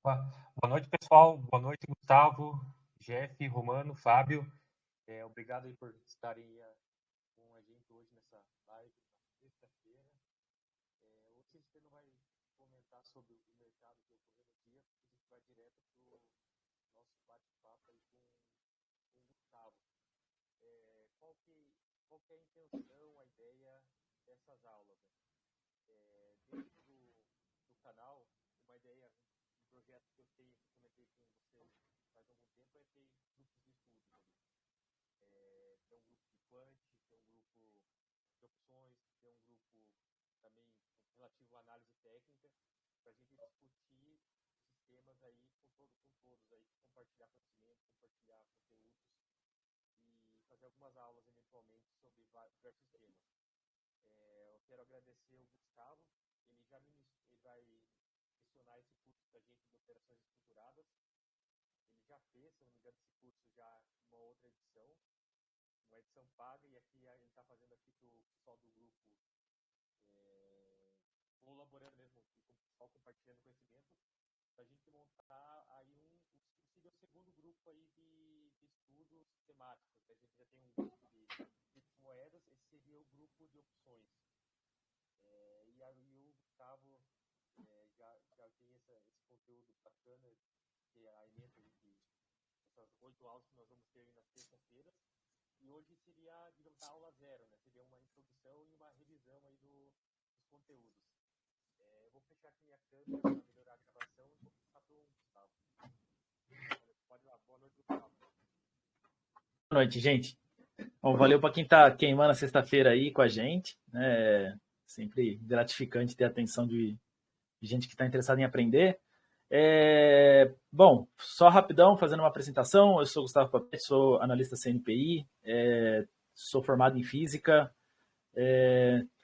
Boa noite, pessoal. Boa noite, Gustavo, Jeff, Romano, Fábio. Obrigado aí por estarem com a gente hoje nessa live, na sexta-feira. Hoje a gente não vai comentar sobre o mercado que ocorreu no dia, porque a gente vai direto para o nosso bate-papo aí com o Gustavo. Qual que é a intenção, a ideia dessas aulas? Dentro do canal, uma ideia, um projeto que eu tenho, que comentei com vocês faz algum tempo, é ter grupos de estudos ali. Ter um grupo de quant, ter um grupo de opções, ter um grupo também relativo à análise técnica, para a gente discutir sistemas aí com todos aí, compartilhar conhecimento, compartilhar conteúdos e fazer algumas aulas eventualmente sobre diversos temas. Eu quero agradecer o Gustavo, ele vai lecionar esse curso da gente de operações estruturadas. Ele já fez, se não me engano, esse curso já em uma outra edição, uma edição paga, e aqui ele está fazendo aqui para o pessoal do grupo, colaborando mesmo com o pessoal, compartilhando conhecimento, para a gente montar aí seria o segundo grupo aí de estudos temáticos. A gente já tem um grupo de criptomoedas, esse seria o grupo de opções. E aí o Gustavo já tem esse conteúdo bacana, que alimenta essas 8 aulas que nós vamos ter nas sextas-feiras. E hoje seria, digamos, a aula zero, né? Seria uma introdução e uma revisão aí dos conteúdos. Eu vou fechar aqui minha câmera para melhorar a gravação e vou passar para o Gustavo. Pode ir lá. Boa noite, Gustavo. Boa noite, gente. Bom, valeu para quem está queimando a sexta-feira aí com a gente. É sempre gratificante ter a atenção de gente que está interessada em aprender. Bom, só rapidão, fazendo uma apresentação. Eu sou Gustavo Papete, sou analista CNPI, sou formado em física,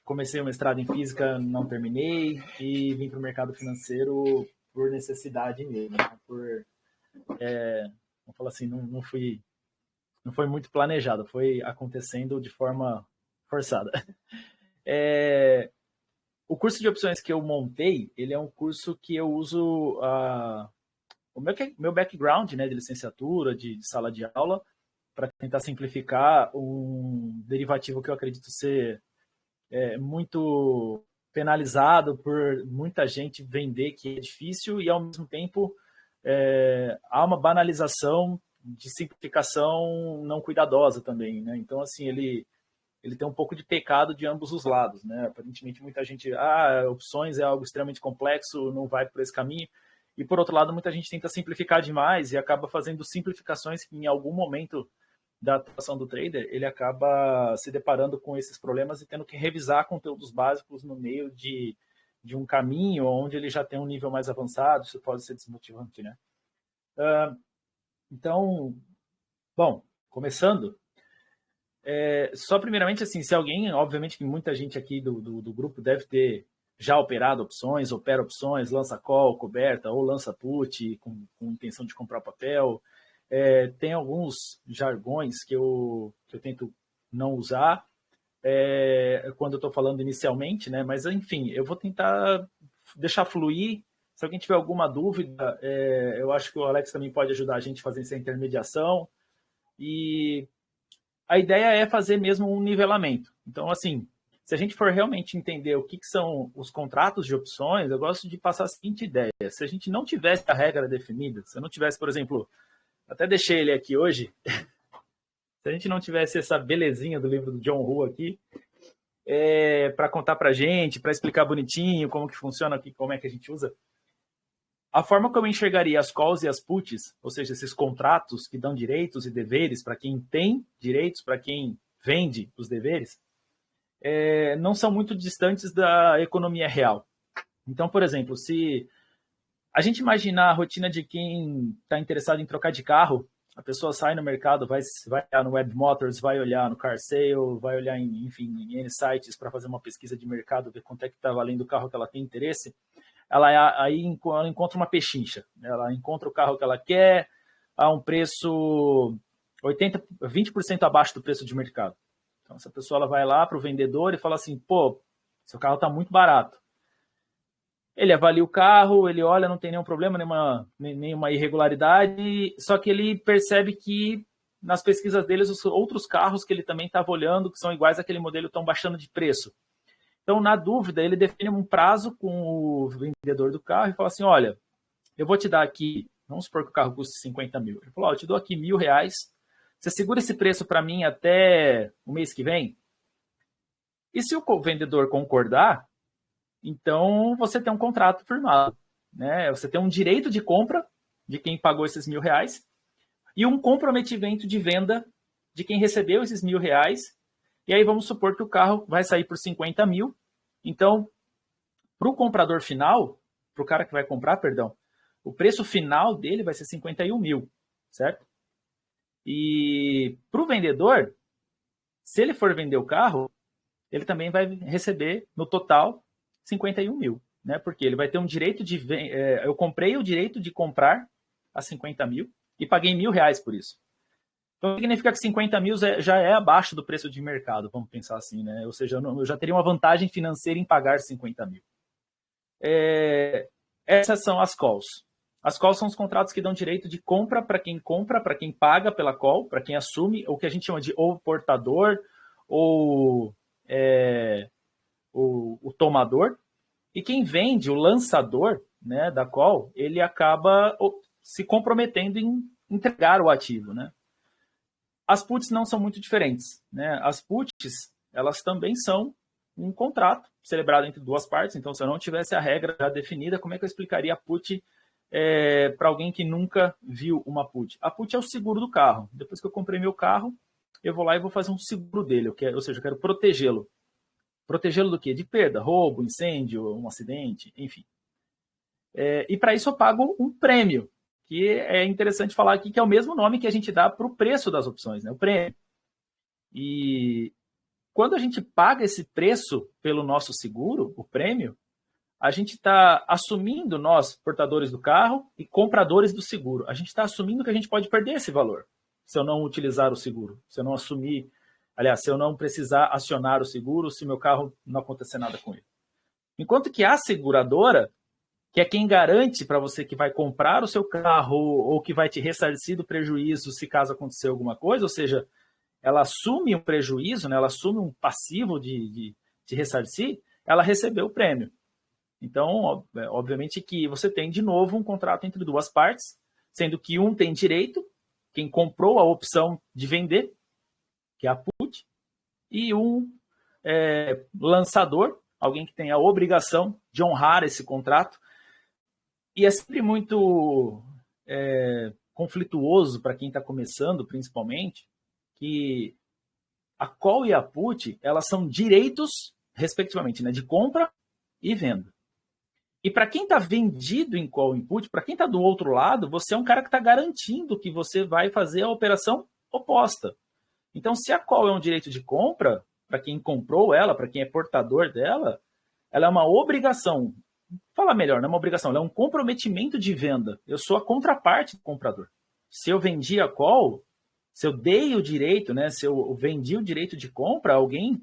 comecei o mestrado em física, não terminei, e vim para o mercado financeiro por necessidade mesmo, né? Vamos falar assim, não foi muito planejado, foi acontecendo de forma forçada. O curso de opções que eu montei, ele é um curso que eu uso o meu background, né, de licenciatura, de sala de aula, para tentar simplificar um derivativo que eu acredito ser muito penalizado por muita gente vender, que é difícil, e ao mesmo tempo há uma banalização de simplificação não cuidadosa também, né? Então, assim, ele tem um pouco de pecado de ambos os lados, né? Aparentemente, muita gente, opções é algo extremamente complexo, não vai por esse caminho. E, por outro lado, muita gente tenta simplificar demais e acaba fazendo simplificações que, em algum momento da atuação do trader, ele acaba se deparando com esses problemas e tendo que revisar conteúdos básicos no meio de um caminho onde ele já tem um nível mais avançado. Isso pode ser desmotivante, né? Então, bom, começando, só primeiramente, assim, se alguém, obviamente que muita gente aqui do grupo deve ter já operado opções, opera opções, lança call, coberta, ou lança put com intenção de comprar papel. Tem alguns jargões que eu tento não usar quando eu estou falando inicialmente, né? Mas, enfim, eu vou tentar deixar fluir. Se alguém tiver alguma dúvida, eu acho que o Alex também pode ajudar a gente a fazer essa intermediação. E a ideia é fazer mesmo um nivelamento. Então, assim, se a gente for realmente entender o que são os contratos de opções, eu gosto de passar a seguinte ideia. Se a gente não tivesse a regra definida, se eu não tivesse, por exemplo, até deixei ele aqui hoje, se a gente não tivesse essa belezinha do livro do John Hu aqui, para contar para a gente, para explicar bonitinho como que funciona, como é que a gente usa, a forma como eu enxergaria as calls e as puts, ou seja, esses contratos que dão direitos e deveres para quem tem direitos, para quem vende os deveres, não são muito distantes da economia real. Então, por exemplo, se a gente imaginar a rotina de quem está interessado em trocar de carro, a pessoa sai no mercado, vai olhar no Web Motors, vai olhar no Car Sale, vai olhar em N sites para fazer uma pesquisa de mercado, ver quanto é que está valendo o carro que ela tem interesse. Ela encontra uma pechincha, ela encontra o carro que ela quer a um preço 20% abaixo do preço de mercado. Então, essa pessoa ela vai lá para o vendedor e fala assim, pô, seu carro está muito barato. Ele avalia o carro, ele olha, não tem nenhum problema, nenhuma irregularidade, só que ele percebe que nas pesquisas deles, os outros carros que ele também estava olhando, que são iguais àquele modelo, estão baixando de preço. Então, na dúvida, ele define um prazo com o vendedor do carro e fala assim, olha, eu vou te dar aqui, vamos supor que o carro custe 50 mil. Ele falou, eu te dou aqui R$1.000, você segura esse preço para mim até o mês que vem? E se o vendedor concordar, então você tem um contrato firmado, né? Você tem um direito de compra de quem pagou esses R$1.000 e um comprometimento de venda de quem recebeu esses R$1.000. E aí vamos supor que o carro vai sair por 50 mil. Então, para o comprador final, para o cara que vai comprar, perdão, o preço final dele vai ser 51 mil, certo? E para o vendedor, se ele for vender o carro, ele também vai receber, no total, 51 mil, né? Porque ele vai ter um direito de... eu comprei o direito de comprar a 50 mil e paguei R$1.000 por isso. Então, significa que 50 mil já é abaixo do preço de mercado, vamos pensar assim, né? Ou seja, eu já teria uma vantagem financeira em pagar 50 mil. Essas são as calls. As calls são os contratos que dão direito de compra, para quem paga pela call, para quem assume, o que a gente chama de ou portador, ou o tomador. E quem vende, o lançador, né, da call, ele acaba se comprometendo em entregar o ativo, né? As puts não são muito diferentes, né? As puts, elas também são um contrato celebrado entre duas partes. Então, se eu não tivesse a regra já definida, como é que eu explicaria a put para alguém que nunca viu uma put? A put é o seguro do carro. Depois que eu comprei meu carro, eu vou lá e vou fazer um seguro dele. Ou seja, eu quero protegê-lo. Protegê-lo do quê? De perda, roubo, incêndio, um acidente, enfim. E para isso eu pago um prêmio, que é interessante falar aqui que é o mesmo nome que a gente dá para o preço das opções, né? O prêmio. E quando a gente paga esse preço pelo nosso seguro, o prêmio, a gente está assumindo, nós, portadores do carro e compradores do seguro, a gente está assumindo que a gente pode perder esse valor se eu não utilizar o seguro, se eu não assumir, aliás, se eu não precisar acionar o seguro, se meu carro não acontecer nada com ele. Enquanto que a seguradora, que é quem garante para você que vai comprar o seu carro ou que vai te ressarcir do prejuízo se caso acontecer alguma coisa, ou seja, ela assume um prejuízo, né? Ela assume um passivo de ressarcir, ela recebeu o prêmio. Então, obviamente que você tem de novo um contrato entre duas partes, sendo que um tem direito, quem comprou a opção de vender, que é a put, e um lançador, alguém que tem a obrigação de honrar esse contrato. E é sempre muito conflituoso para quem está começando, principalmente, que a call e a put, elas são direitos, respectivamente, né, de compra e venda. E para quem está vendido em call e put, para quem está do outro lado, você é um cara que está garantindo que você vai fazer a operação oposta. Então, se a call é um direito de compra, para quem comprou ela, para quem é portador dela, ela é uma obrigação. Falar melhor, não é uma obrigação, ela é um comprometimento de venda. Eu sou a contraparte do comprador. Se eu vendi a call, se eu dei o direito, né, se eu vendi o direito de compra, alguém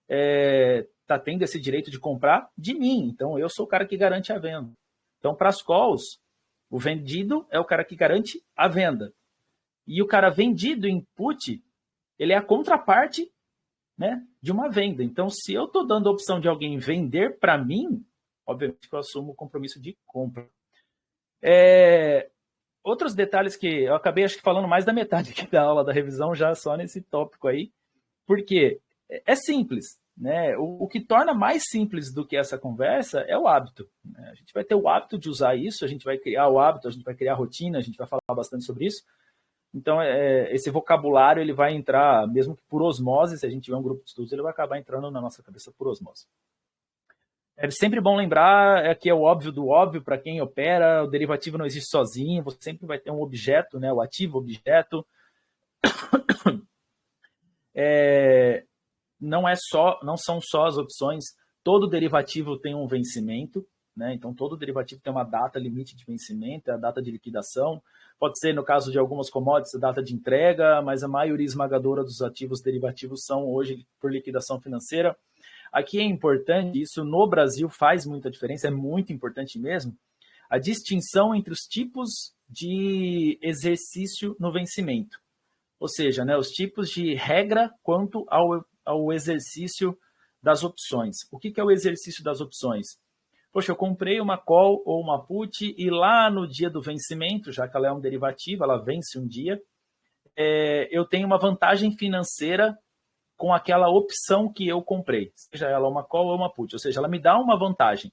está tendo esse direito de comprar de mim. Então, eu sou o cara que garante a venda. Então, para as calls, o vendido é o cara que garante a venda. E o cara vendido em put, ele é a contraparte, né, de uma venda. Então, se eu estou dando a opção de alguém vender para mim, obviamente que eu assumo o compromisso de compra. Outros detalhes que eu acabei, acho que falando mais da metade aqui da aula da revisão, já só nesse tópico aí, porque é simples, né? O que torna mais simples do que essa conversa é o hábito, né? A gente vai ter o hábito de usar isso, a gente vai criar o hábito, a gente vai criar a rotina, a gente vai falar bastante sobre isso. Então, esse vocabulário ele vai entrar, mesmo que por osmose, se a gente tiver um grupo de estudos, ele vai acabar entrando na nossa cabeça por osmose. É sempre bom lembrar que é o óbvio do óbvio para quem opera, o derivativo não existe sozinho, você sempre vai ter um objeto, né, o ativo objeto. Não são só as opções, todo derivativo tem um vencimento, né? Então todo derivativo tem uma data limite de vencimento, é a data de liquidação. Pode ser, no caso de algumas commodities, a data de entrega, mas a maioria esmagadora dos ativos derivativos são hoje por liquidação financeira. aqui é importante, isso no Brasil faz muita diferença, é muito importante mesmo, a distinção entre os tipos de exercício no vencimento. Ou seja, né, os tipos de regra quanto ao exercício das opções. O que é o exercício das opções? Poxa, eu comprei uma call ou uma put e lá no dia do vencimento, já que ela é um derivativo, ela vence um dia, eu tenho uma vantagem financeira com aquela opção que eu comprei, seja ela uma call ou uma put, ou seja, ela me dá uma vantagem.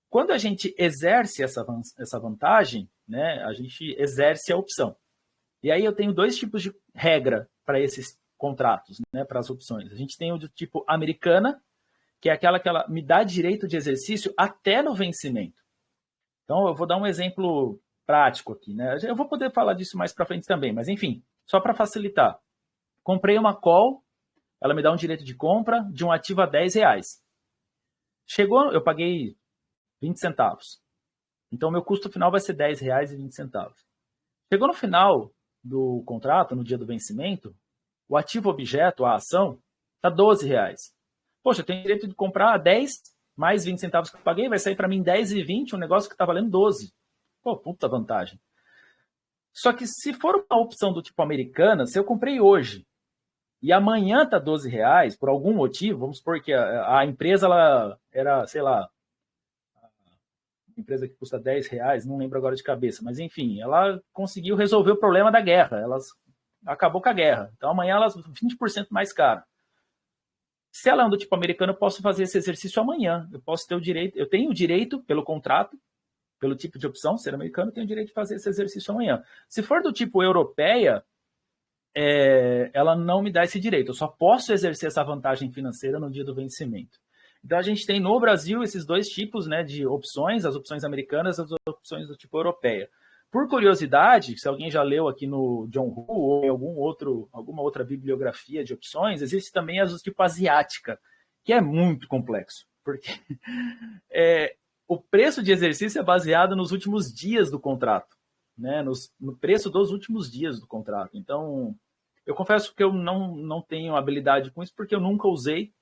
Quando a gente exerce essa vantagem, né, a gente exerce a opção. E aí eu tenho dois tipos de regra para esses contratos, né, para as opções. A gente tem o do tipo americana, que é aquela que ela me dá direito de exercício até no vencimento. Então, eu vou dar um exemplo prático aqui, né? Eu vou poder falar disso mais para frente também, mas enfim, só para facilitar. Comprei uma call, ela me dá um direito de compra de um ativo a R$10. Chegou, eu paguei 20 centavos. Então, meu custo final vai ser R$10,20. Chegou no final do contrato, no dia do vencimento, o ativo objeto, a ação, está R$12. Poxa, eu tenho direito de comprar 10 mais 20 centavos que eu paguei, vai sair para mim 10,20, um negócio que está valendo 12. Pô, puta vantagem. Só que se for uma opção do tipo americana, se eu comprei hoje e amanhã está R$12, por algum motivo, vamos supor que a empresa ela era, sei lá, empresa que custa R$10, não lembro agora de cabeça, mas enfim, ela conseguiu resolver o problema da guerra, acabou com a guerra, então amanhã elas 20% mais cara. Se ela é do tipo americano, eu posso fazer esse exercício amanhã, eu tenho o direito pelo contrato, pelo tipo de opção, ser americano, eu tenho o direito de fazer esse exercício amanhã. Se for do tipo europeia, ela não me dá esse direito, eu só posso exercer essa vantagem financeira no dia do vencimento. Então, a gente tem no Brasil esses dois tipos, né, de opções, as opções americanas e as opções do tipo europeia. Por curiosidade, se alguém já leu aqui no John Hu ou em alguma outra bibliografia de opções, existe também as do tipo asiática, que é muito complexo, porque o preço de exercício é baseado nos últimos dias do contrato, né, no preço dos últimos dias do contrato. Então, eu confesso que eu não tenho habilidade com isso, porque eu nunca usei,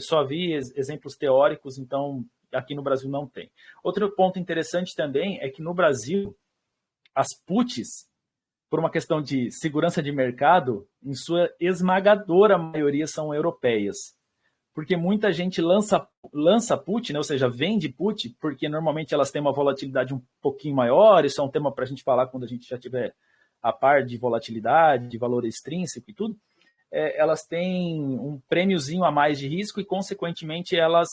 só vi exemplos teóricos, então aqui no Brasil não tem. Outro ponto interessante também é que no Brasil, as puts, por uma questão de segurança de mercado, em sua esmagadora maioria são europeias. Porque muita gente lança put, né, ou seja, vende put, porque normalmente elas têm uma volatilidade um pouquinho maior, isso é um tema para a gente falar quando a gente já tiver a par de volatilidade, de valor extrínseco e tudo. Elas têm um prêmiozinho a mais de risco e, consequentemente, elas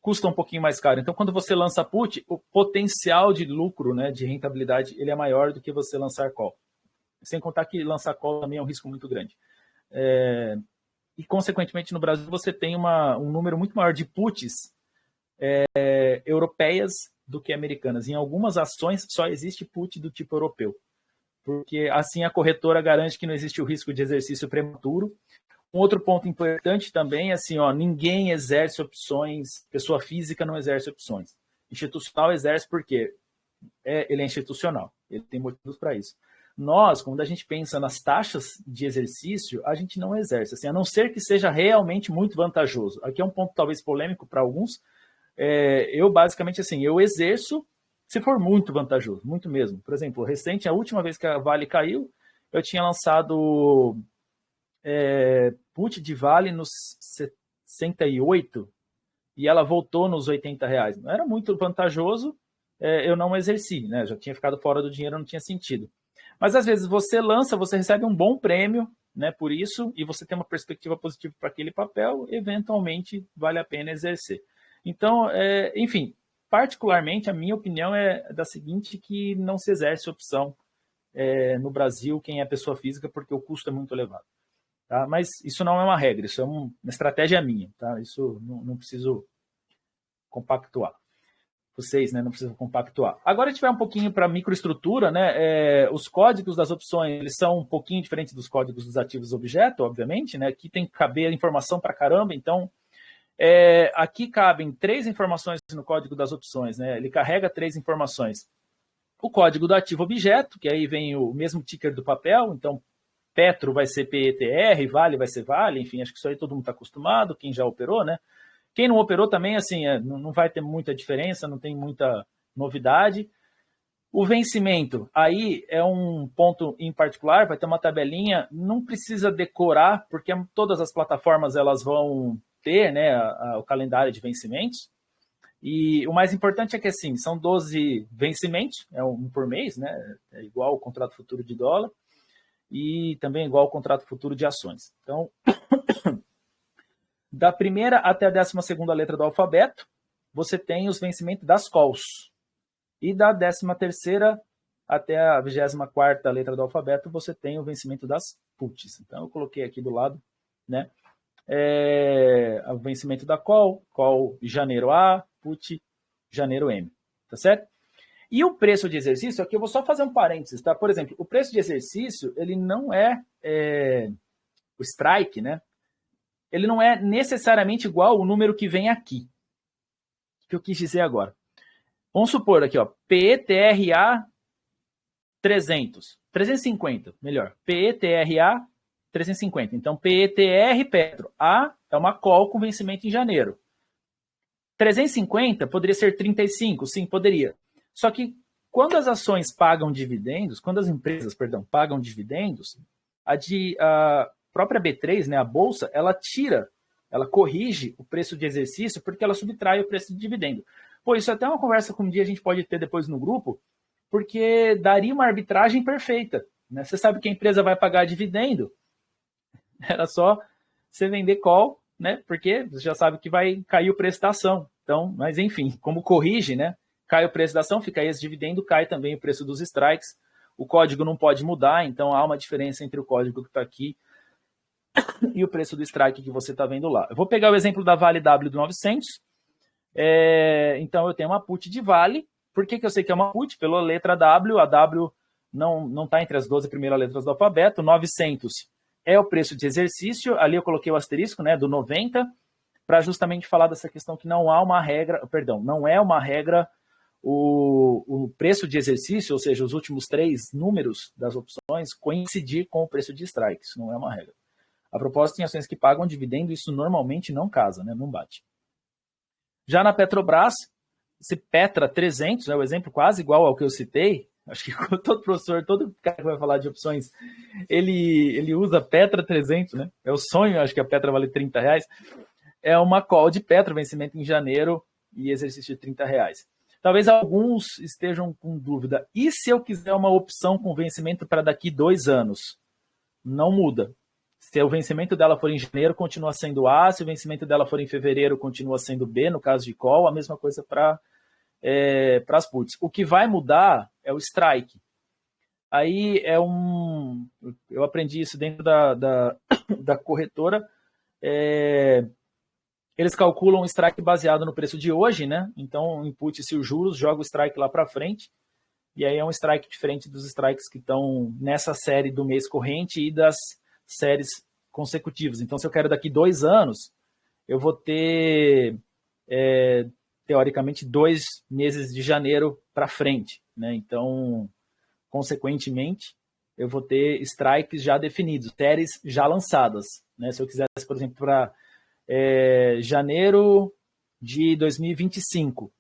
custam um pouquinho mais caro. Então, quando você lança put, o potencial de lucro, né, de rentabilidade, ele é maior do que você lançar call. Sem contar que lançar call também é um risco muito grande. E, consequentemente, no Brasil, você tem um número muito maior de puts europeias do que americanas. Em algumas ações, só existe put do tipo europeu, porque assim a corretora garante que não existe o risco de exercício prematuro. Um outro ponto importante também é assim, ninguém exerce opções, pessoa física não exerce opções. Institucional exerce porque ele é institucional, ele tem motivos para isso. Nós, quando a gente pensa nas taxas de exercício, a gente não exerce, assim, a não ser que seja realmente muito vantajoso. Aqui é um ponto talvez polêmico para alguns. Eu basicamente assim, eu exerço se for muito vantajoso, muito mesmo. Por exemplo, recente, a última vez que a Vale caiu, eu tinha lançado put de Vale nos 68 e ela voltou nos R$80. Não era muito vantajoso, eu não exerci, né? Já tinha ficado fora do dinheiro, não tinha sentido. Mas às vezes você lança, você recebe um bom prêmio, né, por isso, e você tem uma perspectiva positiva para aquele papel, eventualmente vale a pena exercer. Então, enfim, particularmente a minha opinião é da seguinte, que não se exerce opção no Brasil quem é pessoa física, porque o custo é muito elevado. Tá? Mas isso não é uma regra, isso é uma estratégia minha, tá? Isso não preciso compactuar. Vocês, né, não precisam compactuar. Agora a gente vai um pouquinho para a microestrutura, né? Os códigos das opções, eles são um pouquinho diferentes dos códigos dos ativos objeto, obviamente, né? Aqui tem que caber informação para caramba, então aqui cabem 3 informações no código das opções, né? Ele carrega 3 informações. O código do ativo objeto, que aí vem o mesmo ticker do papel, então Petro vai ser PETR, Vale vai ser Vale, enfim, acho que isso aí todo mundo está acostumado, quem já operou, né? Quem não operou também, assim, não vai ter muita diferença, não tem muita novidade. O vencimento, aí é um ponto em particular, vai ter uma tabelinha, não precisa decorar, porque todas as plataformas elas vão ter, né, o calendário de vencimentos. E o mais importante é que, assim, são 12 vencimentos, é um por mês, né, é igual ao contrato futuro de dólar, e também igual ao contrato futuro de ações. Então, da primeira até a 12ª letra do alfabeto, você tem os vencimentos das calls. E da 13ª até a 24ª letra do alfabeto, você tem o vencimento das puts. Então, eu coloquei aqui do lado, né? O vencimento da call janeiro A, put janeiro M. Tá certo? E o preço de exercício, aqui eu vou só fazer um parênteses, tá? Por exemplo, o preço de exercício, ele não é o strike, né? Ele não é necessariamente igual ao número que vem aqui. O que eu quis dizer agora? Vamos supor aqui, ó, PETRA 350, melhor, PETRA 350. Então, PETR Petro, A é uma call com vencimento em janeiro. 350 poderia ser 35, sim, poderia. Só que quando as ações pagam dividendos, quando as empresas, pagam dividendos, a própria B3, né, a bolsa, ela corrige o preço de exercício porque ela subtrai o preço de dividendo. Pô, isso é até uma conversa que um dia a gente pode ter depois no grupo, porque daria uma arbitragem perfeita, né? Você sabe que a empresa vai pagar dividendo, era só você vender call, né? Porque você já sabe que vai cair o preço da ação. Então, mas enfim, como corrige, né? Cai o preço da ação, fica aí esse dividendo, cai também o preço dos strikes. O código não pode mudar, então há uma diferença entre o código que está aqui e o preço do strike que você está vendo lá. Eu vou pegar o exemplo da Vale W do 900. Então eu tenho uma put de Vale. Por que eu sei que é uma put? Pela letra W. A W não está entre as 12 primeiras letras do alfabeto. 900 é o preço de exercício. Ali eu coloquei o asterisco, né, do 90, para justamente falar dessa questão que não há uma regra, não é uma regra o preço de exercício, ou seja, os últimos 3 números das opções coincidir com o preço de strike. Isso não é uma regra. A propósito, em ações que pagam dividendo, isso normalmente não casa, né, não bate. Já na Petrobras, esse Petra 300, é o exemplo quase igual ao que eu citei. Acho que todo professor, todo cara que vai falar de opções, ele usa Petra 300, né? É o sonho, acho que a Petra vale R$30. É uma call de Petra, vencimento em janeiro e exercício de R$30. Talvez alguns estejam com dúvida. E se eu quiser uma opção com vencimento para daqui 2 anos? Não muda. Se o vencimento dela for em janeiro, continua sendo A. Se o vencimento dela for em fevereiro, continua sendo B, no caso de call. A mesma coisa para as puts. O que vai mudar é o strike. Aí eu aprendi isso dentro da corretora. Eles calculam o strike baseado no preço de hoje, né? Então, input-se os juros, joga o strike lá para frente. E aí é um strike diferente dos strikes que estão nessa série do mês corrente e das séries consecutivas. Então, se eu quero daqui 2 anos, eu vou ter, teoricamente, 2 meses de janeiro para frente, né? Então, consequentemente, eu vou ter strikes já definidos, séries já lançadas, né? Se eu quisesse, por exemplo, para janeiro de 2025,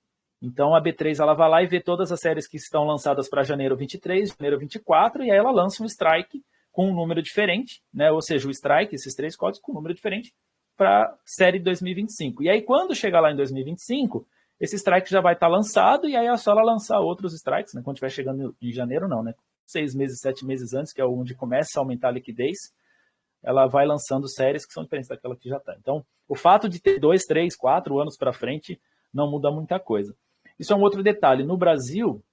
então a B3 ela vai lá e vê todas as séries que estão lançadas para janeiro 23, janeiro 24, e aí ela lança um strike com um número diferente, né? Ou seja, o strike, esses 3 códigos com um número diferente para série 2025. E aí, quando chegar lá em 2025, esse strike já vai estar lançado, e aí é só ela lançar outros strikes, né? Quando estiver chegando em janeiro, não, né? 6 meses, 7 meses antes, que é onde começa a aumentar a liquidez, ela vai lançando séries que são diferentes daquela que já está. Então, o fato de ter 2, 3, 4 anos para frente não muda muita coisa. Isso é um outro detalhe. No Brasil,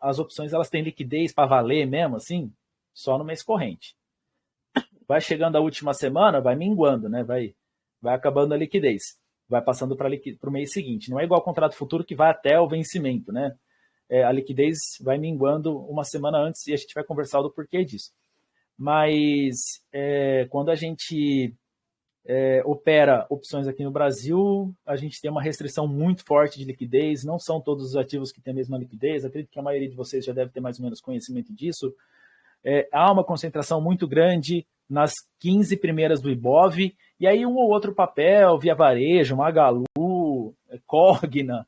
as opções elas têm liquidez para valer mesmo, assim, só no mês corrente. Vai chegando a última semana, vai minguando, né? Vai acabando a liquidez. Vai passando para o mês seguinte. Não é igual ao contrato futuro que vai até o vencimento, né? A liquidez vai minguando uma semana antes e a gente vai conversar do porquê disso. Mas quando a gente opera opções aqui no Brasil, a gente tem uma restrição muito forte de liquidez. Não são todos os ativos que têm a mesma liquidez. Acredito que a maioria de vocês já deve ter mais ou menos conhecimento disso. há uma concentração muito grande nas 15 primeiras do Ibov, e aí um ou outro papel, Via Varejo, Magalu, Cogna,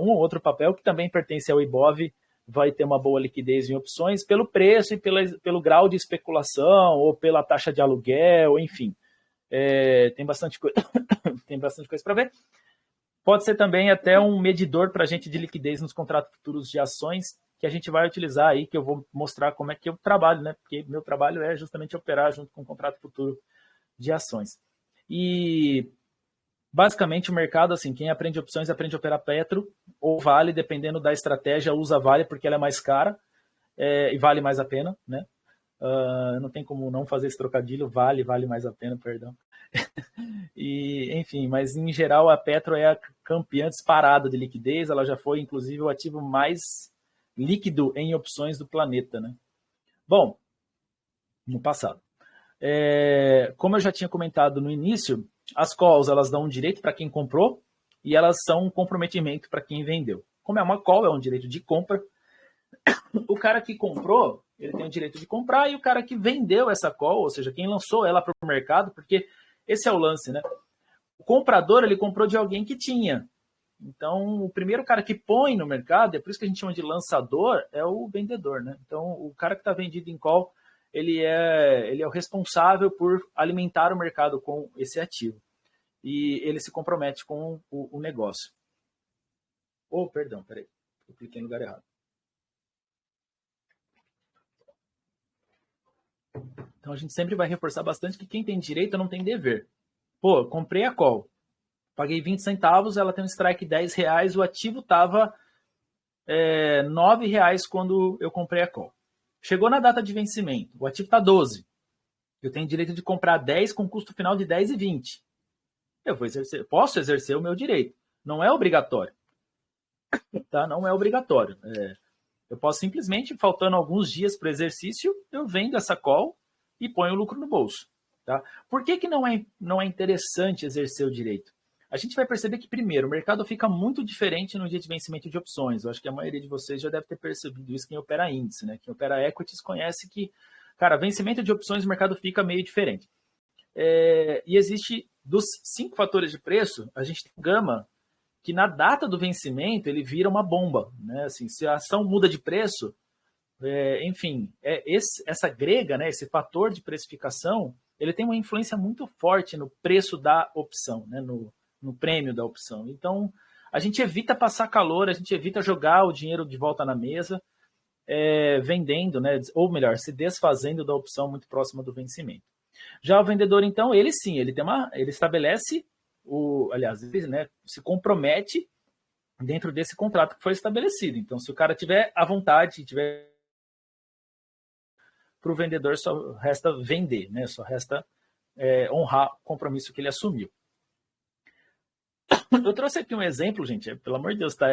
um ou outro papel que também pertence ao Ibov, vai ter uma boa liquidez em opções pelo preço e pelo grau de especulação, ou pela taxa de aluguel, enfim. Tem bastante coisa para ver. Pode ser também até um medidor para a gente de liquidez nos contratos futuros de ações, que a gente vai utilizar aí, que eu vou mostrar como é que eu trabalho, né? Porque meu trabalho é justamente operar junto com o contrato futuro de ações. E basicamente o mercado, assim, quem aprende opções aprende a operar Petro ou Vale, dependendo da estratégia, usa Vale porque ela é mais cara e vale mais a pena, né? Não tem como não fazer esse trocadilho, vale mais a pena, perdão. E, enfim, mas em geral a Petro é a campeã disparada de liquidez, ela já foi inclusive o ativo mais líquido em opções do planeta, né? Bom, no passado. Como eu já tinha comentado no início, as calls elas dão um direito para quem comprou e elas são um comprometimento para quem vendeu. Como é uma call, é um direito de compra, o cara que comprou, ele tem o direito de comprar, e o cara que vendeu essa call, ou seja, quem lançou ela para o mercado, porque esse é o lance, né? O comprador, ele comprou de alguém que tinha. Então, o primeiro cara que põe no mercado, é por isso que a gente chama de lançador, é o vendedor, né? Então, o cara que está vendido em call, ele é o responsável por alimentar o mercado com esse ativo. E ele se compromete com o negócio. Perdão, peraí. Eu cliquei no lugar errado. Então, a gente sempre vai reforçar bastante que quem tem direito não tem dever. Comprei a call. Paguei 20 centavos, ela tem um strike R$10, o ativo estava R$9 quando eu comprei a call. Chegou na data de vencimento, o ativo está 12. Eu tenho direito de comprar 10 com custo final de 10,20. Posso exercer o meu direito. Não é obrigatório. Tá? Não é obrigatório. Eu posso simplesmente, faltando alguns dias para o exercício, eu vendo essa call e ponho o lucro no bolso. Tá? Por que não é interessante exercer o direito? A gente vai perceber que, primeiro, o mercado fica muito diferente no dia de vencimento de opções. Eu acho que a maioria de vocês já deve ter percebido isso, quem opera índice, né? Quem opera equities conhece que, cara, vencimento de opções o mercado fica meio diferente. E existe, dos 5 fatores de preço, a gente tem gama que na data do vencimento ele vira uma bomba, né? Assim, se a ação muda de preço, enfim, essa grega, né, esse fator de precificação, ele tem uma influência muito forte no preço da opção, né, no prêmio da opção. Então, a gente evita passar calor, a gente evita jogar o dinheiro de volta na mesa, vendendo, né, ou melhor, se desfazendo da opção muito próxima do vencimento. Já o vendedor, então, ele sim, ele estabelece, ele, né, se compromete dentro desse contrato que foi estabelecido. Então, se o cara tiver à vontade, para o vendedor só resta vender, né? Só resta honrar o compromisso que ele assumiu. Eu trouxe aqui um exemplo, gente, pelo amor de Deus, tá?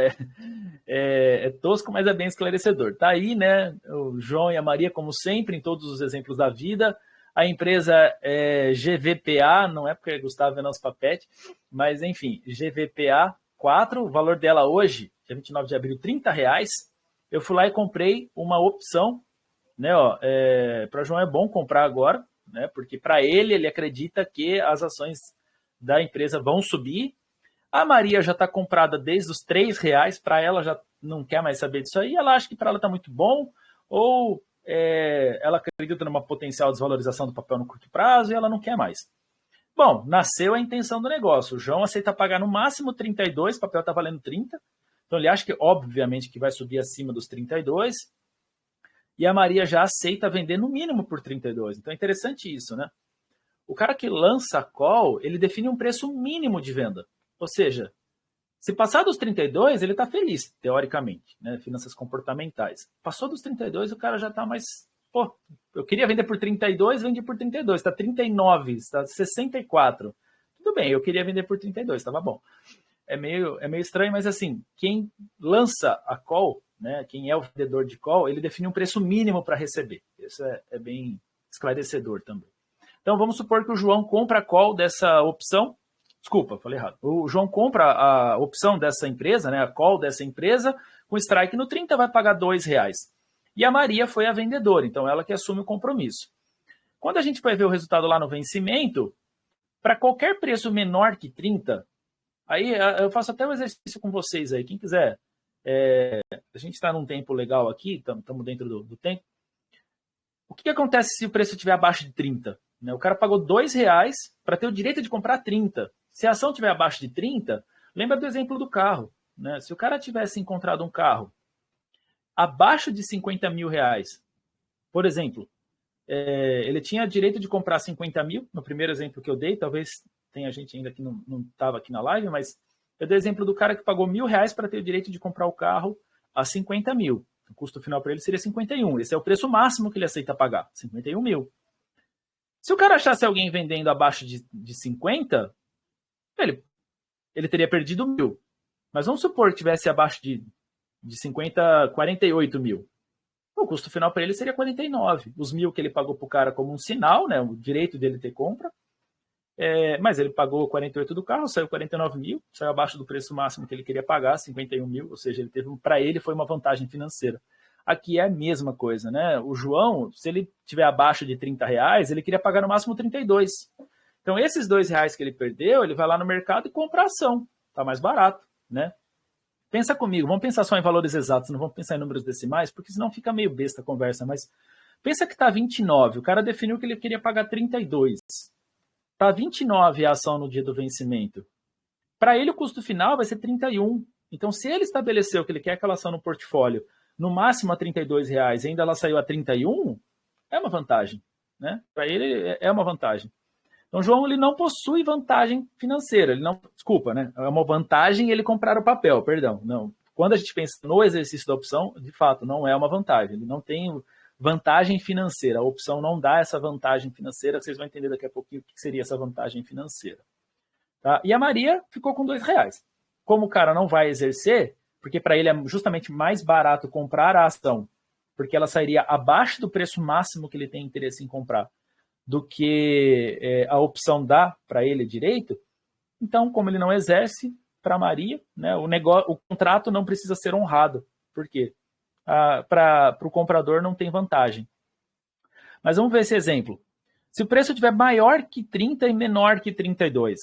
É tosco, mas é bem esclarecedor. Tá aí, né? O João e a Maria, como sempre, em todos os exemplos da vida. A empresa é GVPA, não é porque é Gustavo Venâncio Papete, mas enfim, GVPA 4, o valor dela hoje, dia 29 de abril, R$30. Eu fui lá e comprei uma opção, né? Para o João é bom comprar agora, né? Porque para ele acredita que as ações da empresa vão subir. A Maria já está comprada desde os R$3, para ela já não quer mais saber disso aí, ela acha que para ela está muito bom, ou ela acredita numa potencial desvalorização do papel no curto prazo e ela não quer mais. Bom, nasceu a intenção do negócio. O João aceita pagar no máximo 32, o papel está valendo 30, então ele acha que, obviamente, que vai subir acima dos 32, e a Maria já aceita vender no mínimo por 32. Então é interessante isso, né? O cara que lança a call, ele define um preço mínimo de venda. Ou seja, se passar dos 32, ele está feliz, teoricamente, né? Finanças comportamentais. Passou dos 32, o cara já está mais... eu queria vender por 32, vendi por 32. Está 39, está 64. Tudo bem, eu queria vender por 32, estava bom. É meio estranho, mas assim, quem lança a call, né? Quem é o vendedor de call, ele define um preço mínimo para receber. Isso é bem esclarecedor também. Então, vamos supor que o João compra a call dessa opção. Desculpa, falei errado. O João compra a opção dessa empresa, né, a call dessa empresa, com strike no 30, vai pagar R$2. e a Maria foi a vendedora, então ela que assume o compromisso. Quando a gente vai ver o resultado lá no vencimento, para qualquer preço menor que 30, aí eu faço até um exercício com vocês aí, quem quiser. A gente está num tempo legal aqui, estamos dentro do tempo. O que acontece se o preço estiver abaixo de 30? Né? O cara pagou R$2 para ter o direito de comprar 30. Se a ação estiver abaixo de 30, lembra do exemplo do carro. Né? Se o cara tivesse encontrado um carro abaixo de R$50 mil, por exemplo, ele tinha direito de comprar 50 mil, no primeiro exemplo que eu dei, talvez tenha gente ainda que não estava aqui na live, mas eu dei o exemplo do cara que pagou R$1.000 para ter o direito de comprar o carro a 50 mil. O custo final para ele seria 51. Esse é o preço máximo que ele aceita pagar, 51 mil. Se o cara achasse alguém vendendo abaixo de 50, ele teria perdido 1.000. Mas vamos supor que tivesse abaixo de 50, 48 mil. O custo final para ele seria 49. Os 1.000 que ele pagou para o cara como um sinal, né, o direito dele ter compra. Mas ele pagou 48 do carro, saiu 49 mil, saiu abaixo do preço máximo que ele queria pagar, 51 mil, ou seja, para ele foi uma vantagem financeira. Aqui é a mesma coisa, né? O João, se ele tiver abaixo de R$30, ele queria pagar no máximo 32. Então, esses R$2 que ele perdeu, ele vai lá no mercado e compra a ação. Está mais barato, né? Pensa comigo, vamos pensar só em valores exatos, não vamos pensar em números decimais, porque senão fica meio besta a conversa, mas pensa que está 29, o cara definiu que ele queria pagar 32. Está 29 a ação no dia do vencimento. Para ele, o custo final vai ser 31. Então, se ele estabeleceu que ele quer aquela ação no portfólio no máximo a R$32 e ainda ela saiu a 31, é uma vantagem. Né? Para ele, é uma vantagem. Então, João ele não possui vantagem financeira. Ele não, desculpa, né? É uma vantagem ele comprar o papel, perdão. Não. Quando a gente pensa no exercício da opção, de fato, não é uma vantagem. Ele não tem vantagem financeira. A opção não dá essa vantagem financeira. Vocês vão entender daqui a pouquinho o que seria essa vantagem financeira. Tá? E a Maria ficou com R$2. Como o cara não vai exercer, porque para ele é justamente mais barato comprar a ação, porque ela sairia abaixo do preço máximo que ele tem interesse em comprar, do que a opção dá para ele direito. Então, como ele não exerce, para a Maria, né, o contrato não precisa ser honrado. Por quê? Para o comprador não tem vantagem. Mas vamos ver esse exemplo. Se o preço tiver maior que 30 e menor que 32.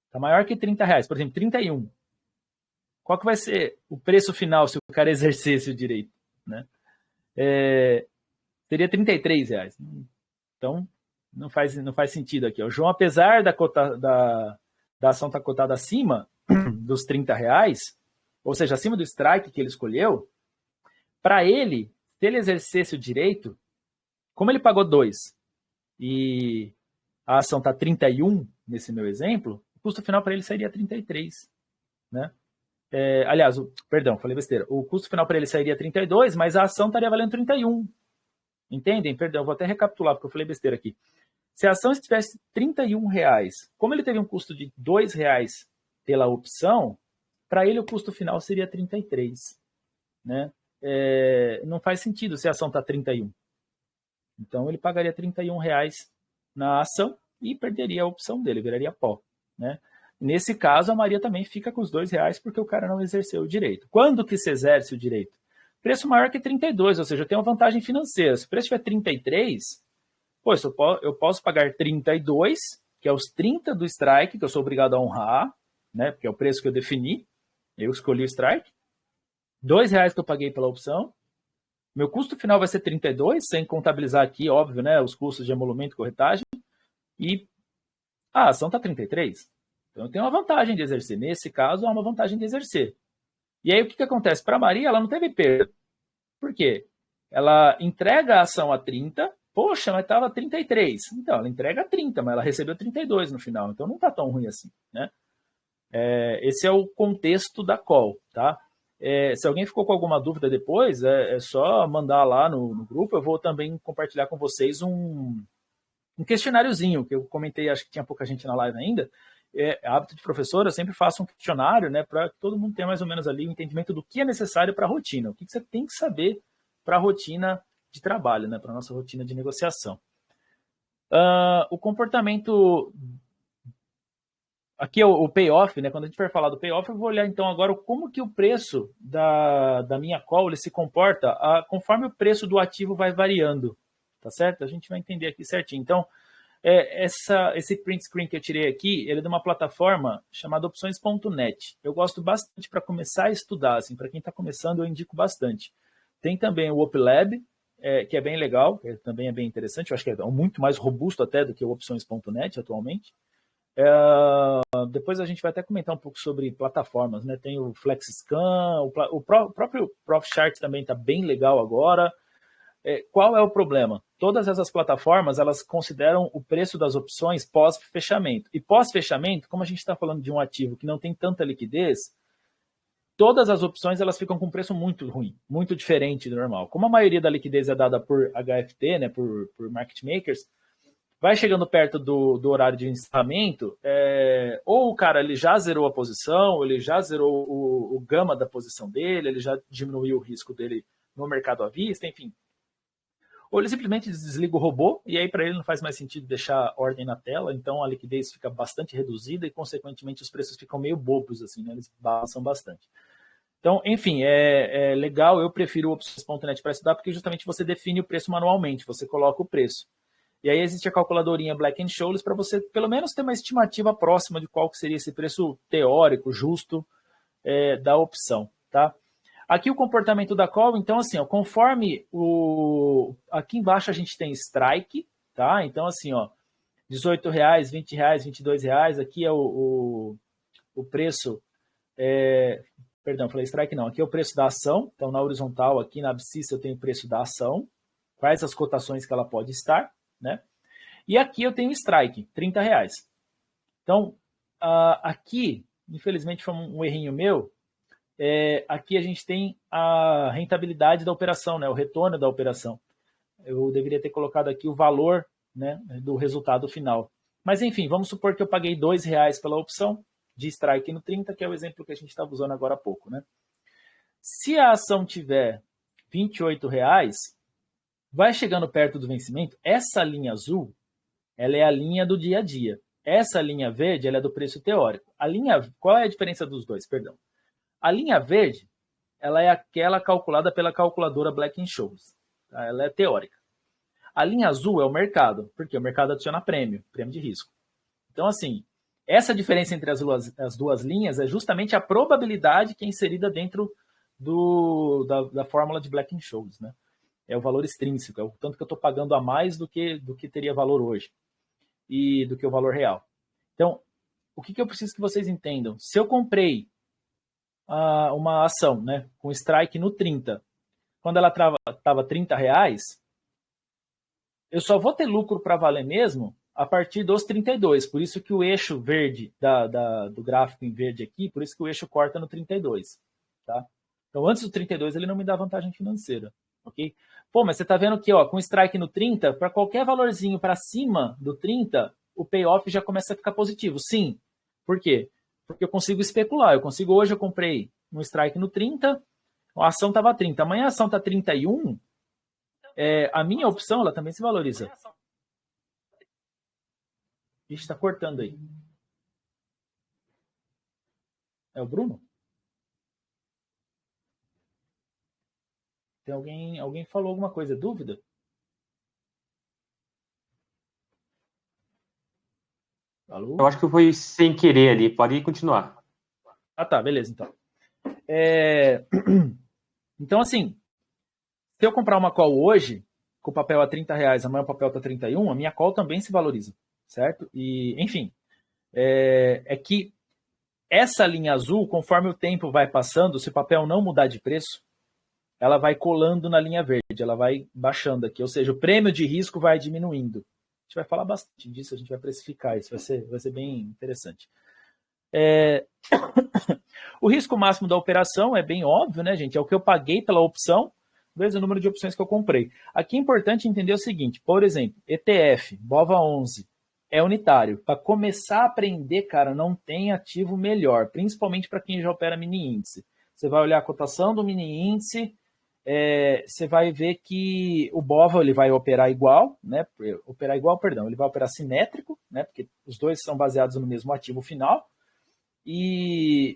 Está maior que R$30, por exemplo, 31. Qual que vai ser o preço final se o cara exercesse o direito? Né? Seria R$33. Então, não faz sentido aqui. O João, apesar da ação estar cotada acima dos R$30, ou seja, acima do strike que ele escolheu, para ele, se ele exercesse o direito, como ele pagou 2 e a ação está 31, nesse meu exemplo, o custo final para ele sairia 33. Né? Aliás, perdão, falei besteira. O custo final para ele sairia 32, mas a ação estaria valendo 31. Entendem? Perdão, vou até recapitular, porque eu falei besteira aqui. Se a ação estivesse R$31, como ele teve um custo de R$2 pela opção, para ele o custo final seria 33. Né? Não faz sentido se a ação está 31. Então ele pagaria R$31 na ação e perderia a opção dele, viraria pó. Né? Nesse caso, a Maria também fica com os R$2 porque o cara não exerceu o direito. Quando que se exerce o direito? Preço maior que 32, ou seja, eu tenho uma vantagem financeira. Se o preço tiver 33, eu posso pagar 32, que é os 30 do strike, que eu sou obrigado a honrar, né, porque é o preço que eu defini, eu escolhi o strike. R$2 que eu paguei pela opção. Meu custo final vai ser 32, sem contabilizar aqui, óbvio, né, os custos de emolumento e corretagem. E a ação está 33. Então eu tenho uma vantagem de exercer. Nesse caso, há uma vantagem de exercer. E aí o que acontece? Para a Maria, ela não teve perda. Por quê? Ela entrega a ação a 30, poxa, mas estava 33. Então, ela entrega a 30, mas ela recebeu 32 no final. Então não está tão ruim assim. Né? Esse é o contexto da call. Tá? Se alguém ficou com alguma dúvida depois, é só mandar lá no grupo. Eu vou também compartilhar com vocês um questionáriozinho, que eu comentei, acho que tinha pouca gente na live ainda. Hábito de professor, eu sempre faço um questionário, né, para que todo mundo tenha mais ou menos ali o entendimento do que é necessário para a rotina, o que você tem que saber para a rotina de trabalho, né, para a nossa rotina de negociação. O comportamento aqui é o payoff, né? Quando a gente for falar do payoff, eu vou olhar então agora como que o preço da minha call ele se comporta conforme o preço do ativo vai variando, tá certo? A gente vai entender aqui certinho. Então, esse print screen que eu tirei aqui, ele é de uma plataforma chamada opções.net. Eu gosto bastante para começar a estudar, assim, para quem está começando eu indico bastante. Tem também o OpLab, que é bem legal, que também é bem interessante, eu acho que é muito mais robusto até do que o opções.net atualmente. Depois a gente vai até comentar um pouco sobre plataformas, né? Tem o FlexScan, o próprio ProfChart também está bem legal agora. Qual é o problema? Todas essas plataformas, elas consideram o preço das opções pós-fechamento. E pós-fechamento, como a gente está falando de um ativo que não tem tanta liquidez, todas as opções elas ficam com um preço muito ruim, muito diferente do normal. Como a maioria da liquidez é dada por HFT, né, por market makers, vai chegando perto do horário de encerramento, ou o cara ele já zerou a posição, ele já zerou o gama da posição dele, ele já diminuiu o risco dele no mercado à vista, enfim. Ou ele simplesmente desliga o robô, e aí para ele não faz mais sentido deixar ordem na tela, então a liquidez fica bastante reduzida e, consequentemente, os preços ficam meio bobos, assim, né? Eles balançam bastante. Então, enfim, é legal, eu prefiro o opções.net para estudar, porque justamente você define o preço manualmente, você coloca o preço. E aí existe a calculadorinha Black & Scholes para você, pelo menos, ter uma estimativa próxima de qual que seria esse preço teórico, justo, da opção, tá? Aqui o comportamento da call, então assim, ó, conforme aqui embaixo a gente tem strike, tá? Então assim, ó, R$18, R$20, R$22, aqui é o preço, perdão, falei strike não, aqui é o preço da ação, então na horizontal aqui na abscissa eu tenho o preço da ação, quais as cotações que ela pode estar, né? E aqui eu tenho strike, R$30. Então, aqui, infelizmente foi um errinho meu, aqui a gente tem a rentabilidade da operação, né, o retorno da operação. Eu deveria ter colocado aqui o valor, né, do resultado final. Mas enfim, vamos supor que eu paguei R$2 pela opção de strike no 30, que é o exemplo que a gente estava usando agora há pouco. Né? Se a ação tiver R$28, vai chegando perto do vencimento, essa linha azul, ela é a linha do dia a dia. Essa linha verde, ela é do preço teórico. Qual é a diferença dos dois? Perdão. A linha verde, ela é aquela calculada pela calculadora Black & Scholes. Tá? Ela é teórica. A linha azul é o mercado, porque o mercado adiciona prêmio de risco. Então, assim, essa diferença entre as duas linhas é justamente a probabilidade que é inserida dentro da fórmula de Black & Scholes. Né? É o valor extrínseco, é o tanto que eu estou pagando a mais do que teria valor hoje e do que o valor real. Então, o que eu preciso que vocês entendam? Se eu comprei uma ação, né, com strike no 30, quando ela estava R$30, eu só vou ter lucro para valer mesmo a partir dos 32. Por isso que o eixo verde do gráfico em verde aqui, por isso que o eixo corta no 32. Tá? Então, antes do 32, ele não me dá vantagem financeira. Ok? Pô, mas você está vendo que com strike no 30, para qualquer valorzinho para cima do 30, o payoff já começa a ficar positivo. Sim. Por quê? Porque eu consigo especular. Hoje eu comprei um strike no 30, a ação estava 30. Amanhã a ação está 31, a minha opção ela também se valoriza. Ixi, está cortando aí. É o Bruno? Tem alguém falou alguma coisa? Dúvida? Alô? Eu acho que foi sem querer ali. Pode continuar. Tá, beleza, então. Então, assim, se eu comprar uma call hoje, com o papel a R$30, amanhã o papel está 31, a minha call também se valoriza, certo? E, enfim, é que essa linha azul, conforme o tempo vai passando, se o papel não mudar de preço, ela vai colando na linha verde, ela vai baixando aqui, ou seja, o prêmio de risco vai diminuindo. A gente vai falar bastante disso, a gente vai precificar isso, vai ser bem interessante. O risco máximo da operação é bem óbvio, né, gente? É o que eu paguei pela opção, vezes o número de opções que eu comprei. Aqui é importante entender o seguinte, por exemplo, ETF, BOVA11, é unitário. Para começar a aprender, cara, não tem ativo melhor, principalmente para quem já opera mini índice. Você vai olhar a cotação do mini índice, você vai ver que o BOVA ele vai operar igual, né? Ele vai operar simétrico, né? Porque os dois são baseados no mesmo ativo final.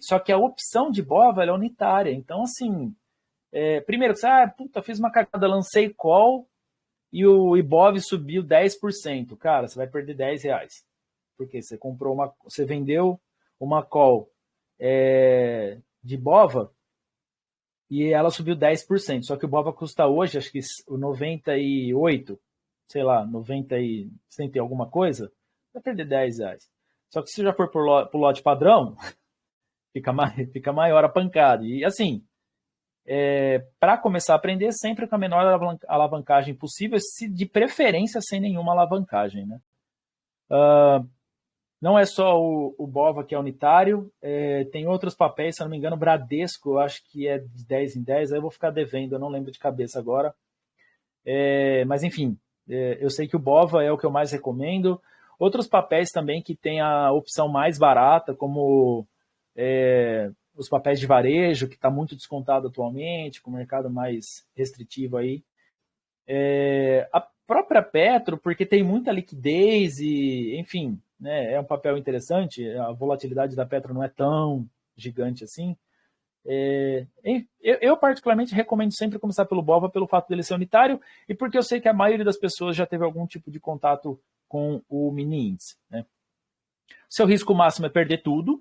Só que a opção de BOVA ela é unitária. Então, assim, primeiro, você, fiz uma cagada, lancei call e o IBOV subiu 10%. Cara, você vai perder R$10. Porque você vendeu uma call de BOVA e ela subiu 10%. Só que o BOVA custa hoje, acho que 98, sei lá, 90 e 100 e alguma coisa, vai perder R$10. Só que se já for pro lote padrão, fica maior a pancada. E assim, para começar a aprender, sempre com a menor alavancagem possível, de preferência sem nenhuma alavancagem, né? Não é só o BOVA que é unitário, tem outros papéis, se eu não me engano, o Bradesco, eu acho que é de 10 em 10, aí eu vou ficar devendo, eu não lembro de cabeça agora. Mas enfim, eu sei que o BOVA é o que eu mais recomendo. Outros papéis também que tem a opção mais barata, como os papéis de varejo, que está muito descontado atualmente, com o mercado mais restritivo aí. A própria Petro, porque tem muita liquidez e, enfim, né, é um papel interessante, a volatilidade da Petro não é tão gigante assim. Eu particularmente recomendo sempre começar pelo BOVA pelo fato dele ser unitário e porque eu sei que a maioria das pessoas já teve algum tipo de contato com o mini índice, né? Seu risco máximo é perder tudo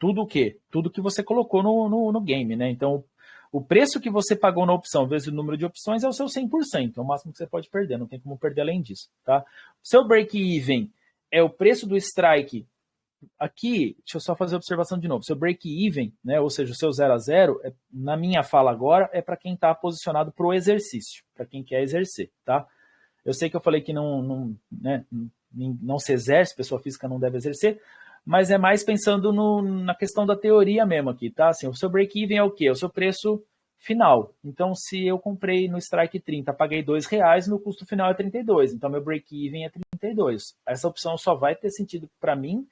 o quê? Tudo que você colocou no game, né? Então, o preço que você pagou na opção vezes o número de opções é o seu 100%, é o máximo que você pode perder, não tem como perder além disso, tá? Seu break-even é o preço do strike. Aqui, deixa eu só fazer a observação de novo. Seu break-even, né, ou seja, o seu 0 a 0, na minha fala agora, é para quem está posicionado para o exercício, para quem quer exercer, tá? Eu sei que eu falei que não se exerce, pessoa física não deve exercer, mas é mais pensando na questão da teoria mesmo aqui, tá? Assim, o seu break-even é o quê? É o seu preço final. Então, se eu comprei no Strike 30, paguei R$2, meu custo final é 32. Então, meu break-even é 32. Essa opção só vai ter sentido para mim